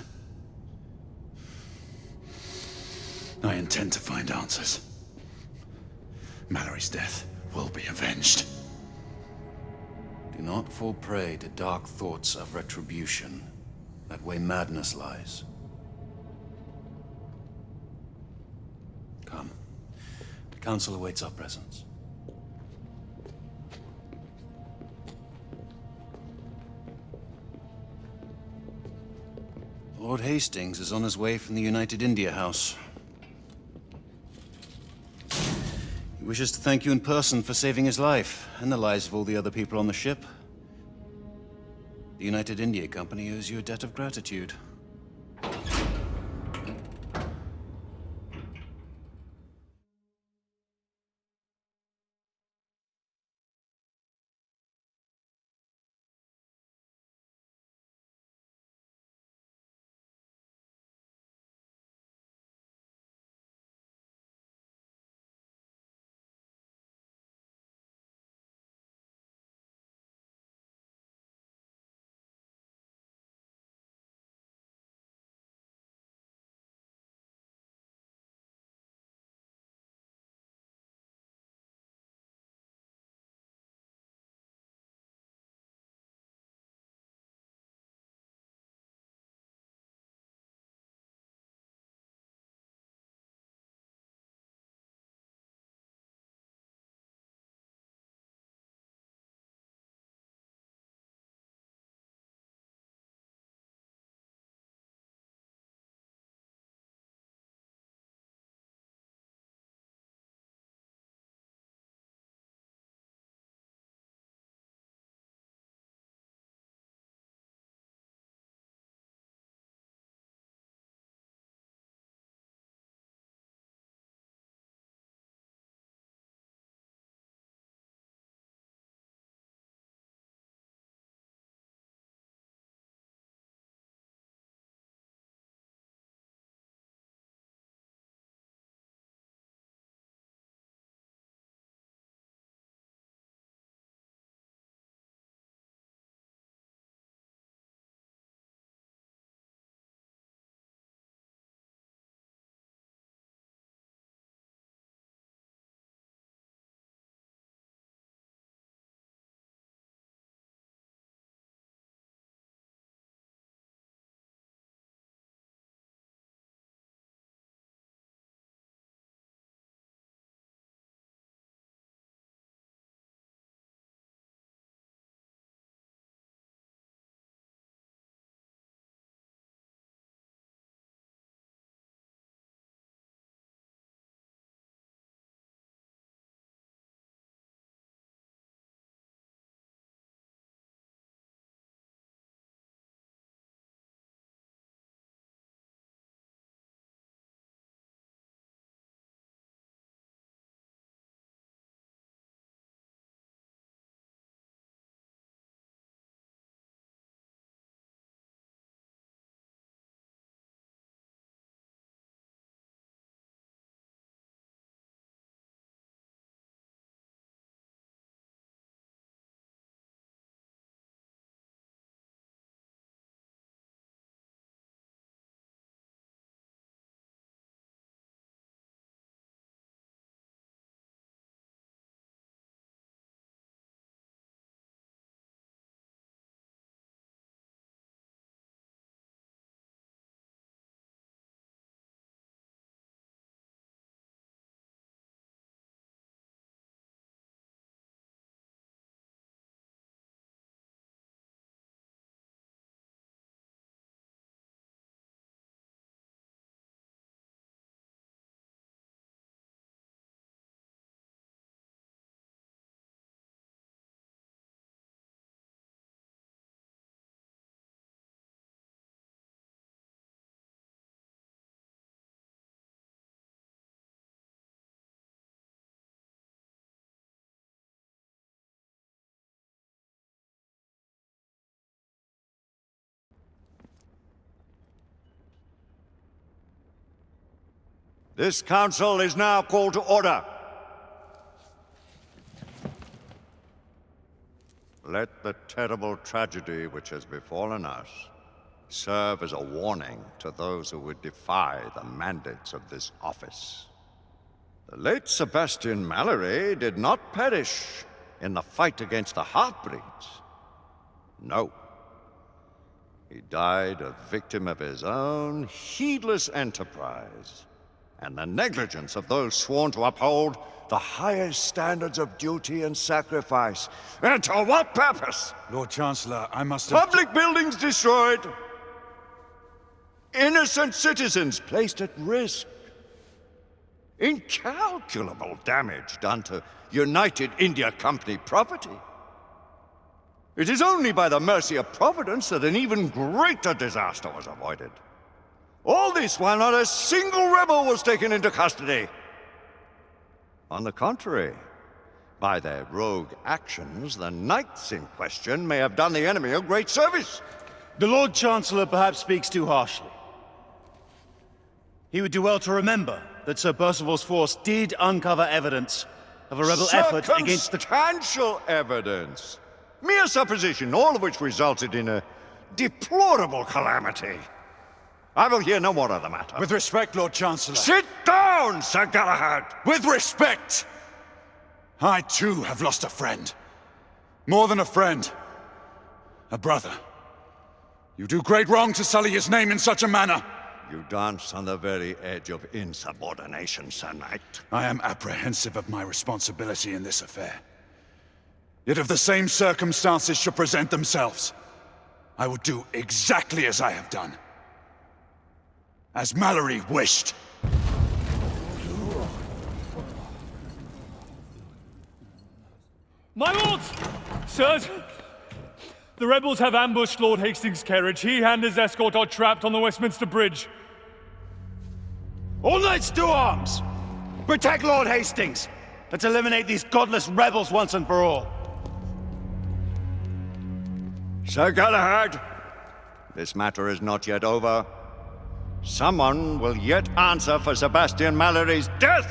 I intend to find answers. Mallory's death will be avenged. Do not fall prey to dark thoughts of retribution. That way madness lies. Come. The council awaits our presence. Lord Hastings is on his way from the United India House. He wishes to thank you in person for saving his life, and the lives of all the other people on the ship. The United India Company owes you a debt of gratitude. This council is now called to order. Let the terrible tragedy which has befallen us serve as a warning to those who would defy the mandates of this office. The late Sebastian Mallory did not perish in the fight against the half-breeds. No. He died a victim of his own heedless enterprise and the negligence of those sworn to uphold the highest standards of duty and sacrifice. And to what purpose? Lord Chancellor, I must have... Public buildings destroyed. Innocent citizens placed at risk. Incalculable damage done to United India Company property. It is only by the mercy of Providence that an even greater disaster was avoided. All this while not a single rebel was taken into custody. On the contrary, by their rogue actions, the knights in question may have done the enemy a great service. The Lord Chancellor perhaps speaks too harshly. He would do well to remember that Sir Percival's force did uncover evidence of a rebel effort against the... Circumstantial evidence. Mere supposition, all of which resulted in a deplorable calamity. I will hear no more of the matter. With respect, Lord Chancellor. Sit down, Sir Galahad! With respect! I too have lost a friend. More than a friend. A brother. You do great wrong to sully his name in such a manner. You dance on the very edge of insubordination, Sir Knight. I am apprehensive of my responsibility in this affair. Yet if the same circumstances should present themselves, I would do exactly as I have done. As Mallory wished. My lords! Sirs! The rebels have ambushed Lord Hastings' carriage. He and his escort are trapped on the Westminster Bridge. All knights to arms! Protect Lord Hastings! Let's eliminate these godless rebels once and for all. Sir Galahad, this matter is not yet over. Someone will yet answer for Sebastian Mallory's death!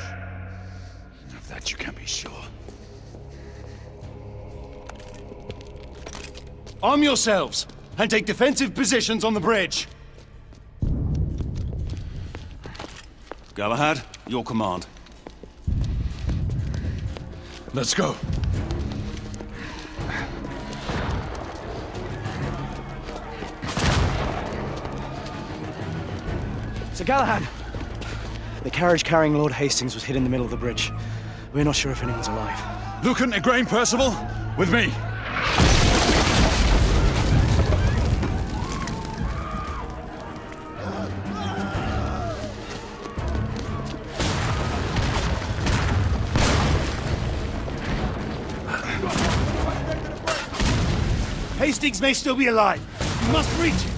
Of that you can be sure. Arm yourselves, and take defensive positions on the bridge. Galahad, your command. Let's go. Sir Galahad! The carriage carrying Lord Hastings was hid in the middle of the bridge. We're not sure if anyone's alive. Lucan, Igraine, Percival, with me. Hastings may still be alive. You must reach him.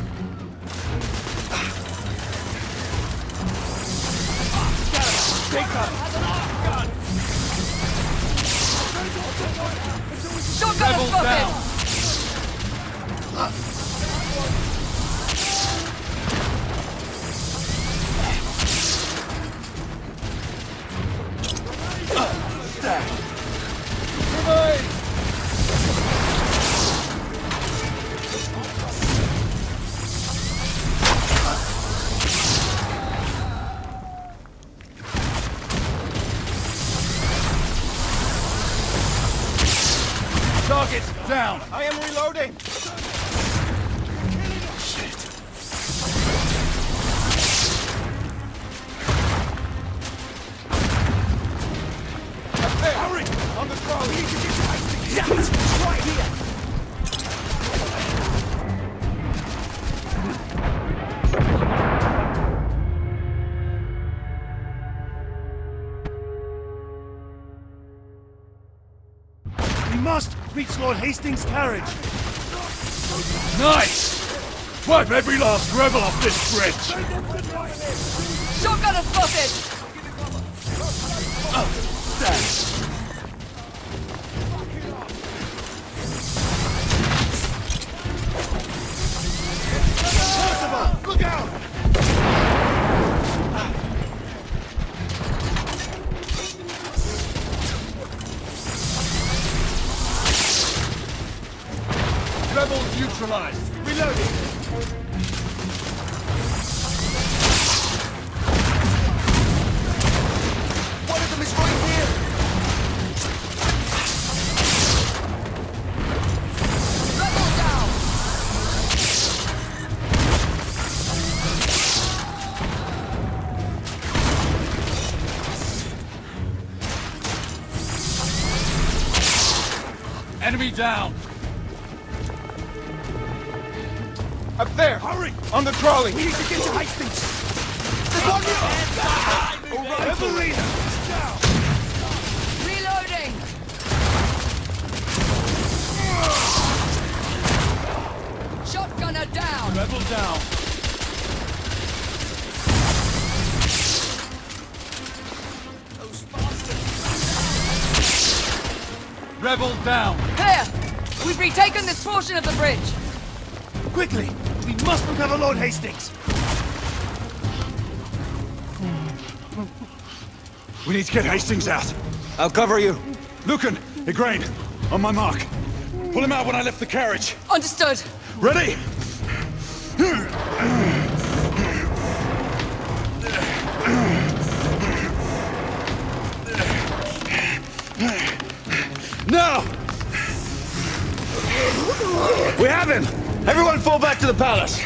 Take cover. Shotgun spotted! Target down! I am reloading! Shit. Hurry! On the ground! We need to get to Hastings! Yes! Right here! We must reach Lord Hastings' carriage. Nice! Wipe every last rebel off this bridge! Shotgunner spotted! Look out! neutralized. Reloading. One of them is right here. Rebel down! Enemy down! Up there! Hurry! On the trolley! We need to get to Hastings! There's one more! Revelina! Down! Reloading! Shotgunner down! Rebel down! Rebel down! Clear! We've retaken this portion of the bridge! Quickly! We must recover Lord Hastings! We need to get Hastings out. I'll cover you. Lucan, Igraine, on my mark. Pull him out when I lift the carriage. Understood! Ready? Now! We have him! Everyone fall back to the palace!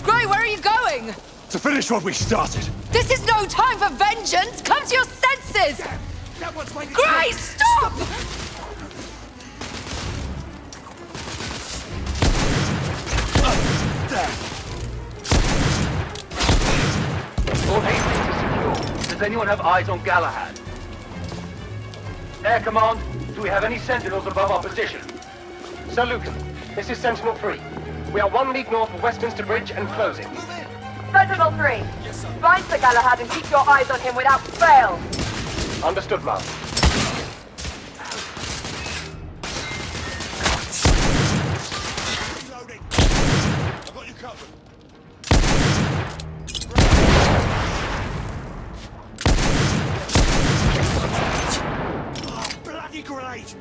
Gray, where are you going? To finish what we started. This is no time for vengeance! Come to your senses! Gray, stop! Lord Hastings is secure. Does anyone have eyes on Galahad? Air Command, do we have any sentinels above our position? Sir Lucan, this is Sentinel 3. We are 1 league north of Westminster Bridge and closing. Sentinel 3, find Sir Galahad and keep your eyes on him without fail. Understood, ma'am. I've got you covered. Oh, bloody grenade!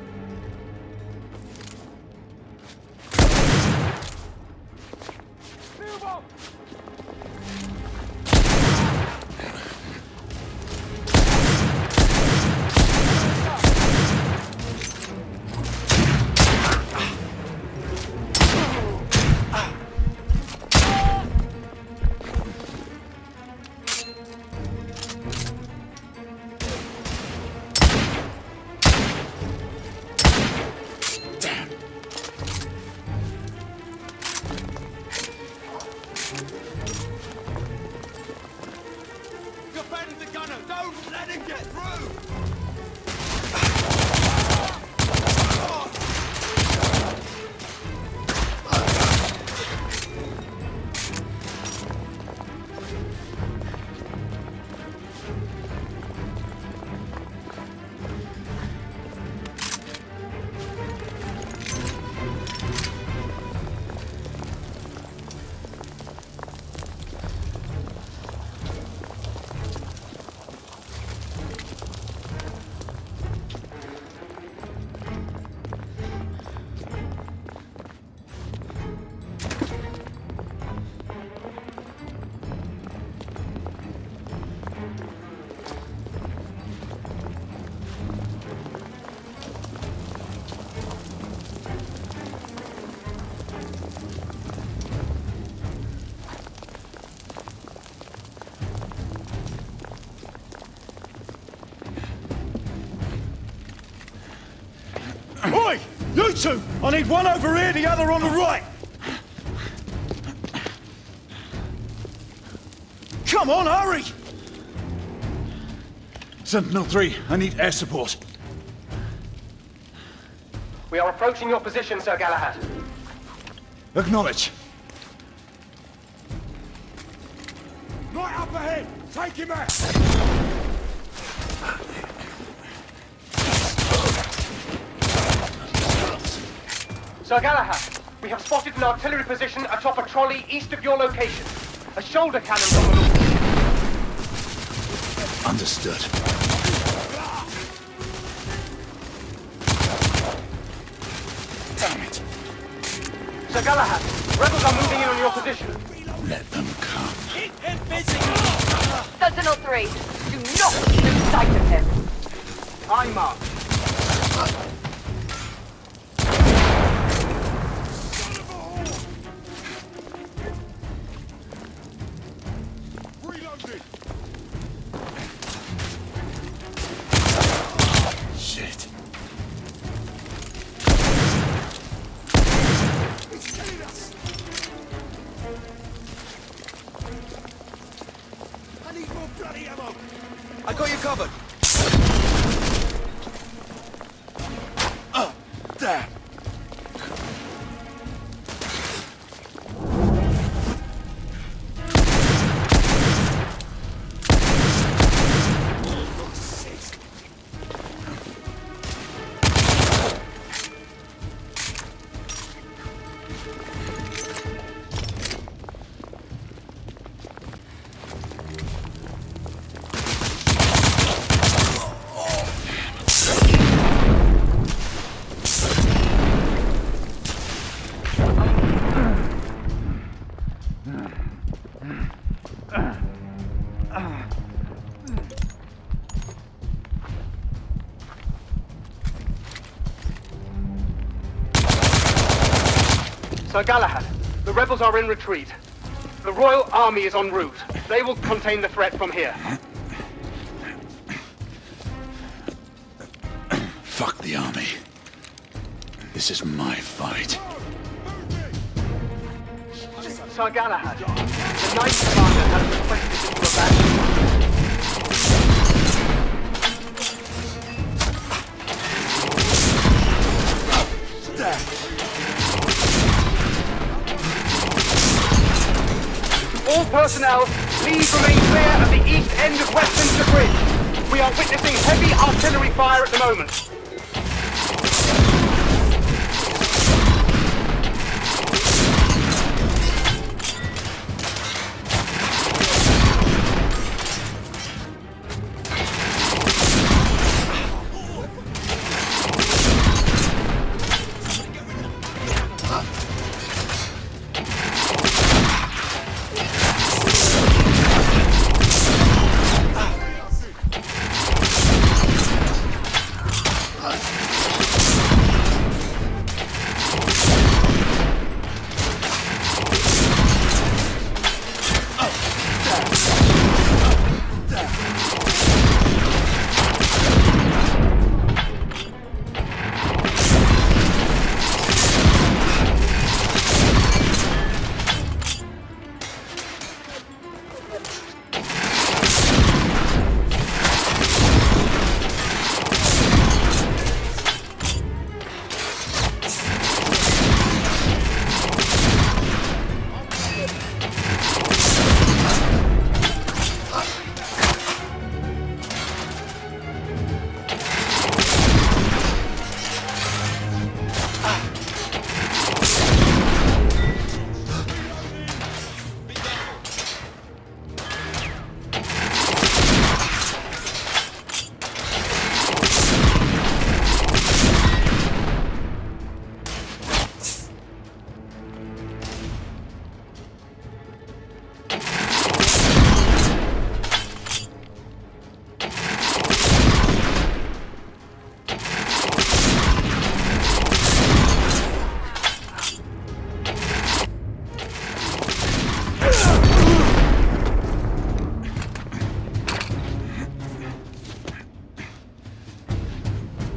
Defend the gunner! Don't let him get through! Oi! You two! I need one over here, the other on the right! Come on, hurry! Sentinel 3, I need air support. We are approaching your position, Sir Galahad. Acknowledge. Right up ahead! Take him out! Sir Galahad, we have spotted an artillery position atop a trolley east of your location. A shoulder cannon on the look. Understood. Sir Galahad, rebels are moving in on your position. Let them come. Sentinel 3, do not lose sight of him. I mark. Shit. I need more bloody ammo! I got you covered! There! Sir Galahad, the rebels are in retreat. The Royal Army is en route. They will contain the threat from here. Fuck the army. This is my fight. Sir Galahad, the Knight Commander has requested that you All personnel, please remain clear of the east end of Westminster Bridge. We are witnessing heavy artillery fire at the moment.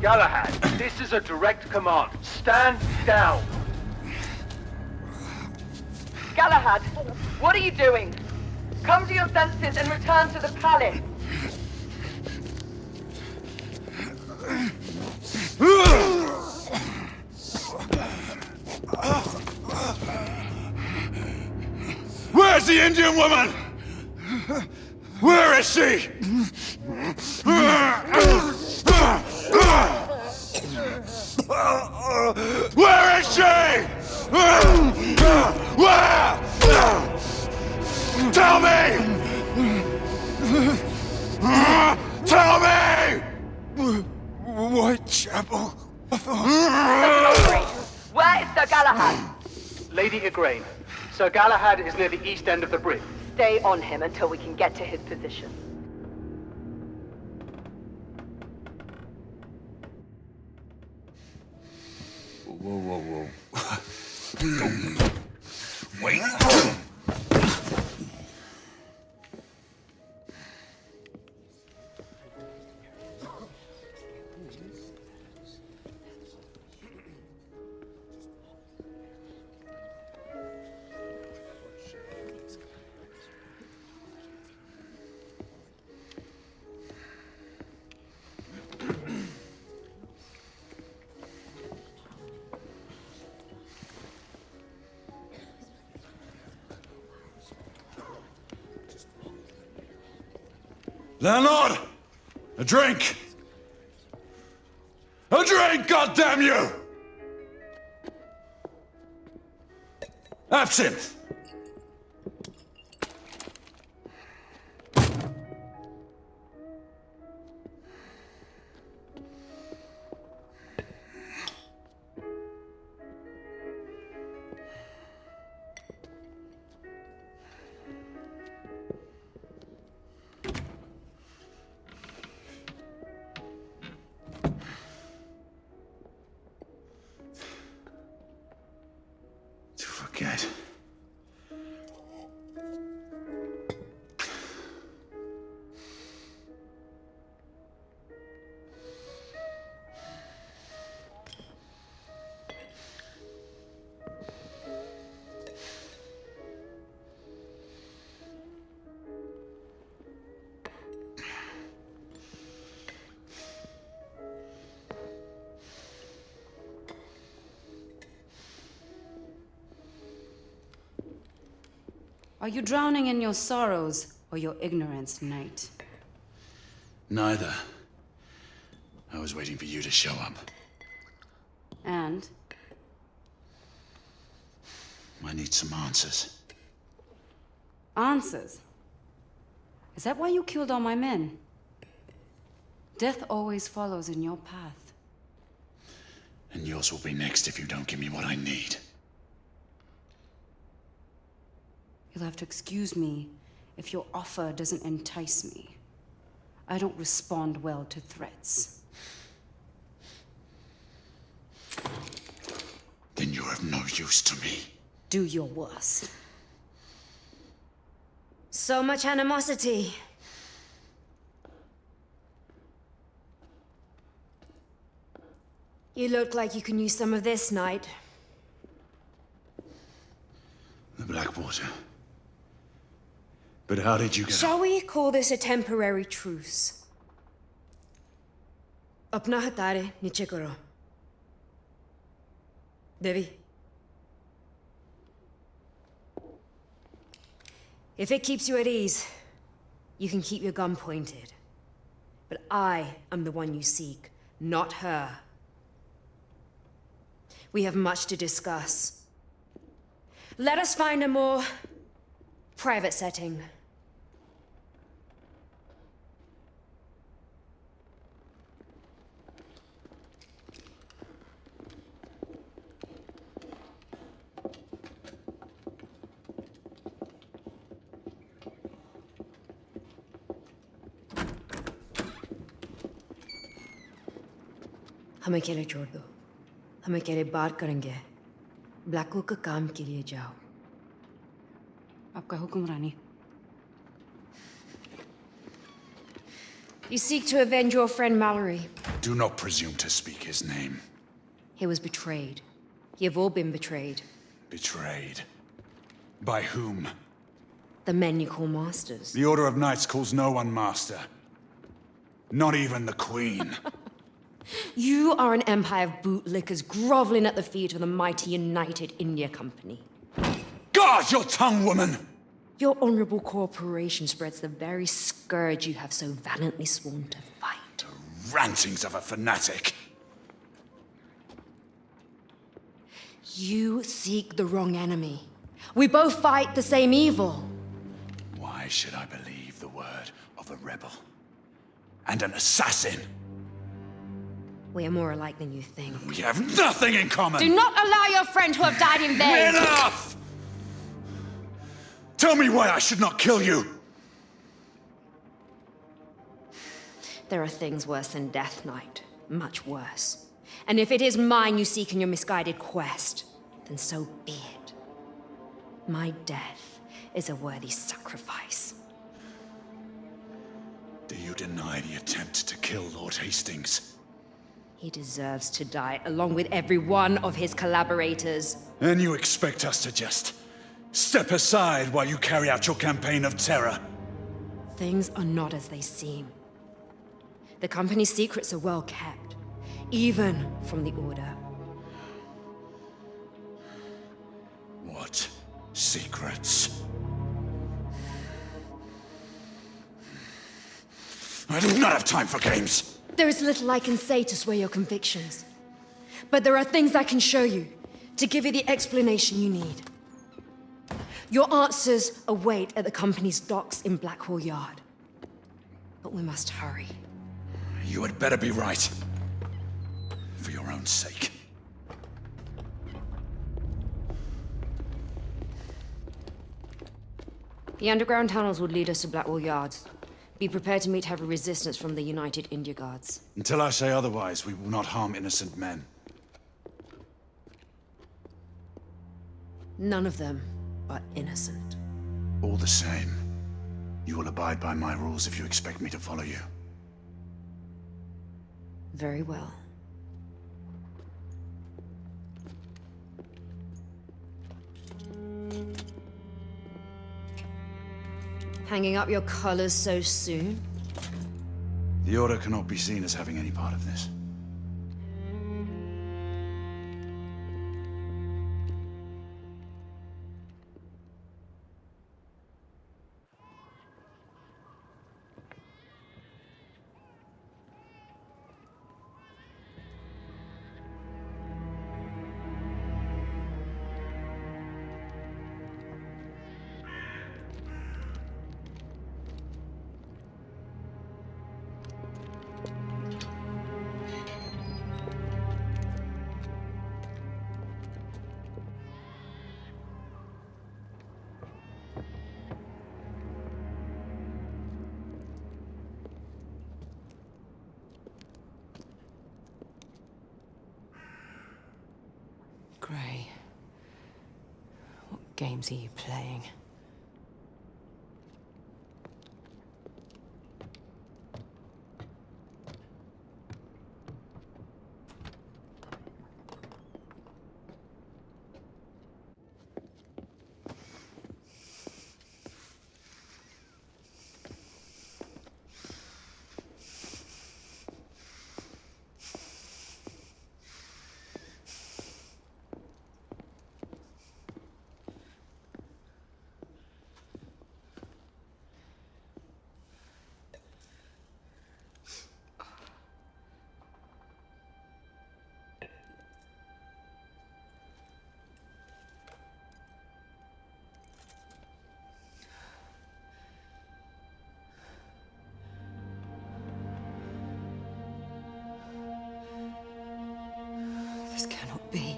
Galahad, this is a direct command. Stand down. Galahad, what are you doing? Come to your senses and return to the palace. Where's the Indian woman? Where is she? Where is she? Where? Tell me! Tell me! Whitechapel. Where is Sir Galahad? Lady Igraine, Sir Galahad is near the east end of the bridge. Stay on him until we can get to his position. Whoa. Wait. Landlord! A drink! A drink, goddammit you! Absinthe! Forget. Are you drowning in your sorrows or your ignorance, knight? Neither. I was waiting for you to show up. And? I need some answers. Answers? Is that why you killed all my men? Death always follows in your path. And yours will be next if you don't give me what I need. You'll have to excuse me if your offer doesn't entice me. I don't respond well to threats. Then you're of no use to me. Do your worst. So much animosity. You look like you can use some of this, knight. The Blackwater. But how did you get... Shall we call this a temporary truce? Apna hatare niche karo. Devi. If it keeps you at ease, you can keep your gun pointed. But I am the one you seek, not her. We have much to discuss. Let us find a more private setting. हमें अकेले छोड़ दो हम अकेले बात करेंगे Blackwood का काम के लिए जाओ आपका हुक्म रानी You seek to avenge your friend Mallory. Do not presume to speak his name. He was betrayed. You've all been betrayed. Betrayed? By whom? The men you call masters. The Order of Knights calls no one master. Not even the Queen. You are an empire of bootlickers groveling at the feet of the mighty United India Company. Guard your tongue, woman! Your honorable corporation spreads the very scourge you have so valiantly sworn to fight. The rantings of a fanatic. You seek the wrong enemy. We both fight the same evil. Why should I believe the word of a rebel? And an assassin? We are more alike than you think. We have nothing in common! Do not allow your friend to have died in vain! Enough! Tell me why I should not kill you! There are things worse than Death Knight. Much worse. And if it is mine you seek in your misguided quest, then so be it. My death is a worthy sacrifice. Do you deny the attempt to kill Lord Hastings? He deserves to die, along with every one of his collaborators. And you expect us to just step aside while you carry out your campaign of terror? Things are not as they seem. The company's secrets are well kept, even from the Order. What secrets? I do not have time for games! There is little I can say to sway your convictions. But there are things I can show you, to give you the explanation you need. Your answers await at the company's docks in Blackwall Yard. But we must hurry. You had better be right. For your own sake. The underground tunnels would lead us to Blackwall Yards. Be prepared to meet heavy resistance from the United India Guards. Until I say otherwise, we will not harm innocent men. None of them are innocent. All the same, you will abide by my rules if you expect me to follow you. Very well. Hanging up your colors so soon? The Order cannot be seen as having any part of this. Gray, what games are you playing? This cannot be.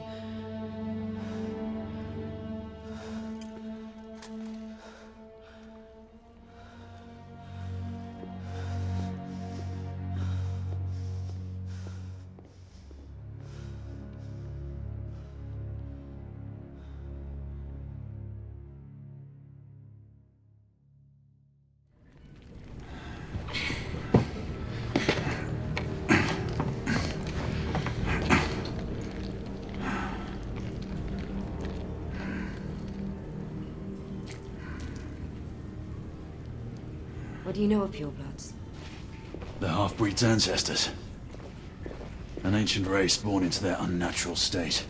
What do you know of purebloods? The half-breed's ancestors. An ancient race born into their unnatural state.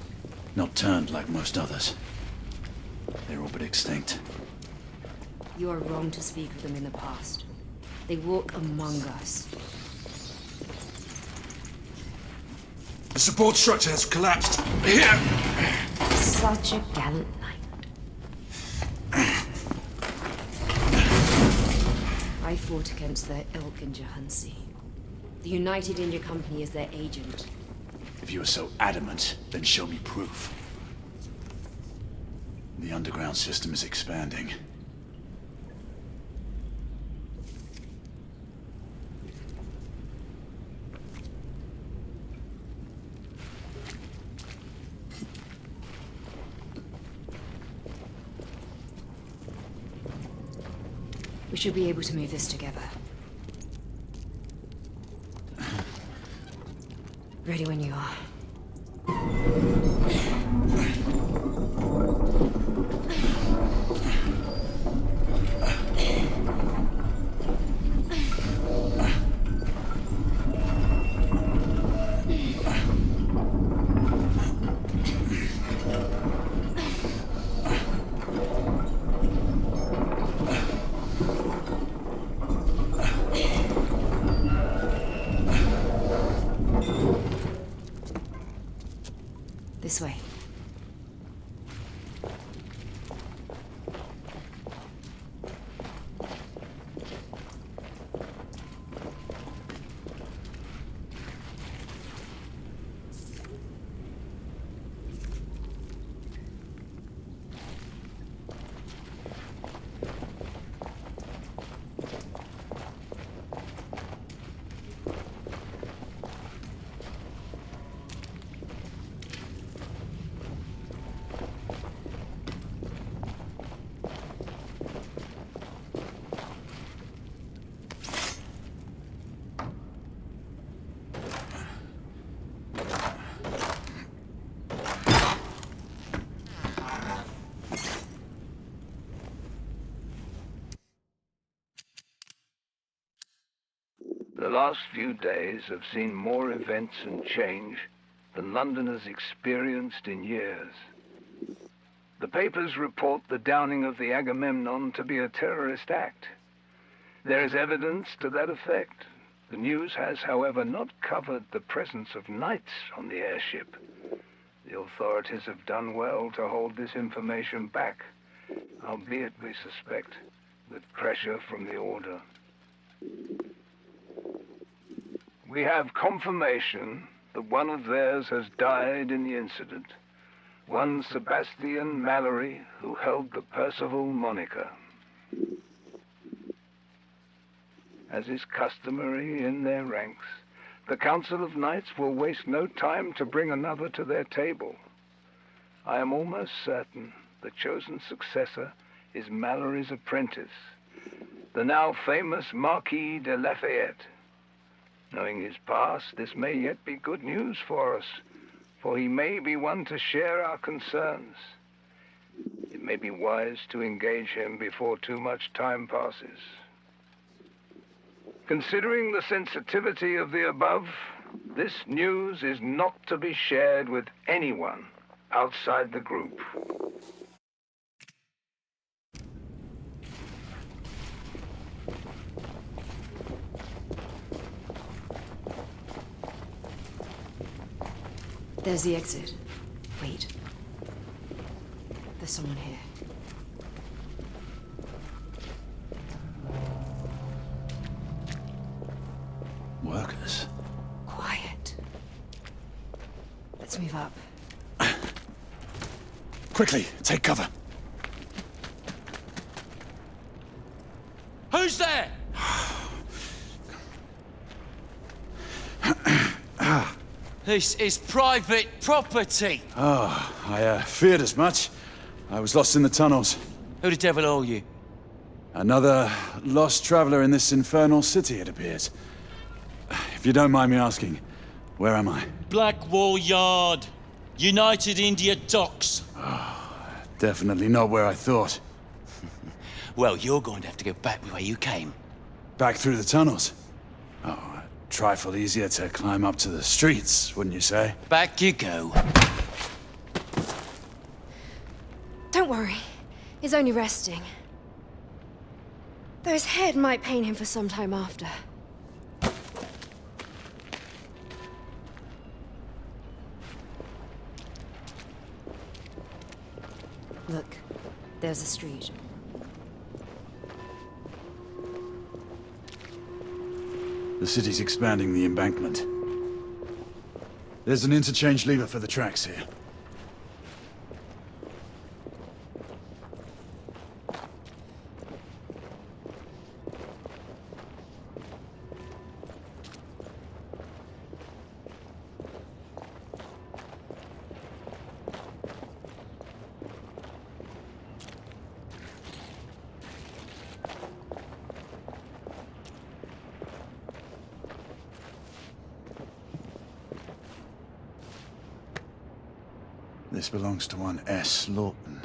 Not turned like most others. They're all but extinct. You are wrong to speak of them in the past. They walk among us. The support structure has collapsed. Here! Such a gallant knight. I fought against their ilk in Jahansi. The United India Company is their agent. If you are so adamant, then show me proof. The underground system is expanding. We should be able to move this together. Ready when you are. This way. The last few days have seen more events and change than London has experienced in years. The papers report the downing of the Agamemnon to be a terrorist act. There is evidence to that effect. The news has, however, not covered the presence of knights on the airship. The authorities have done well to hold this information back, albeit, we suspect, with pressure from the Order. We have confirmation that one of theirs has died in the incident. One Sebastian Mallory, who held the Percival moniker. As is customary in their ranks, the Council of Knights will waste no time to bring another to their table. I am almost certain the chosen successor is Mallory's apprentice, the now famous Marquis de Lafayette. Knowing his past, this may yet be good news for us, for he may be one to share our concerns. It may be wise to engage him before too much time passes. Considering the sensitivity of the above, this news is not to be shared with anyone outside the group. There's the exit. Wait. There's someone here. Workers? Quiet. Let's move up. Quickly, take cover. Who's there? This is private property. Oh, I feared as much. I was lost in the tunnels. Who the devil are you? Another lost traveler in this infernal city, it appears. If you don't mind me asking, where am I? Blackwater Yard. United India Docks. Definitely not where I thought. Well, you're going to have to go back the way you came. Back through the tunnels? Oh, a trifle easier to climb up to the streets, wouldn't you say? Back you go. Don't worry. He's only resting. Though his head might pain him for some time after. Look, there's a street. . The city's expanding the embankment. There's an interchange lever for the tracks here. This belongs to one S. Lawton.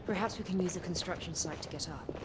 Perhaps we can use a construction site to get up.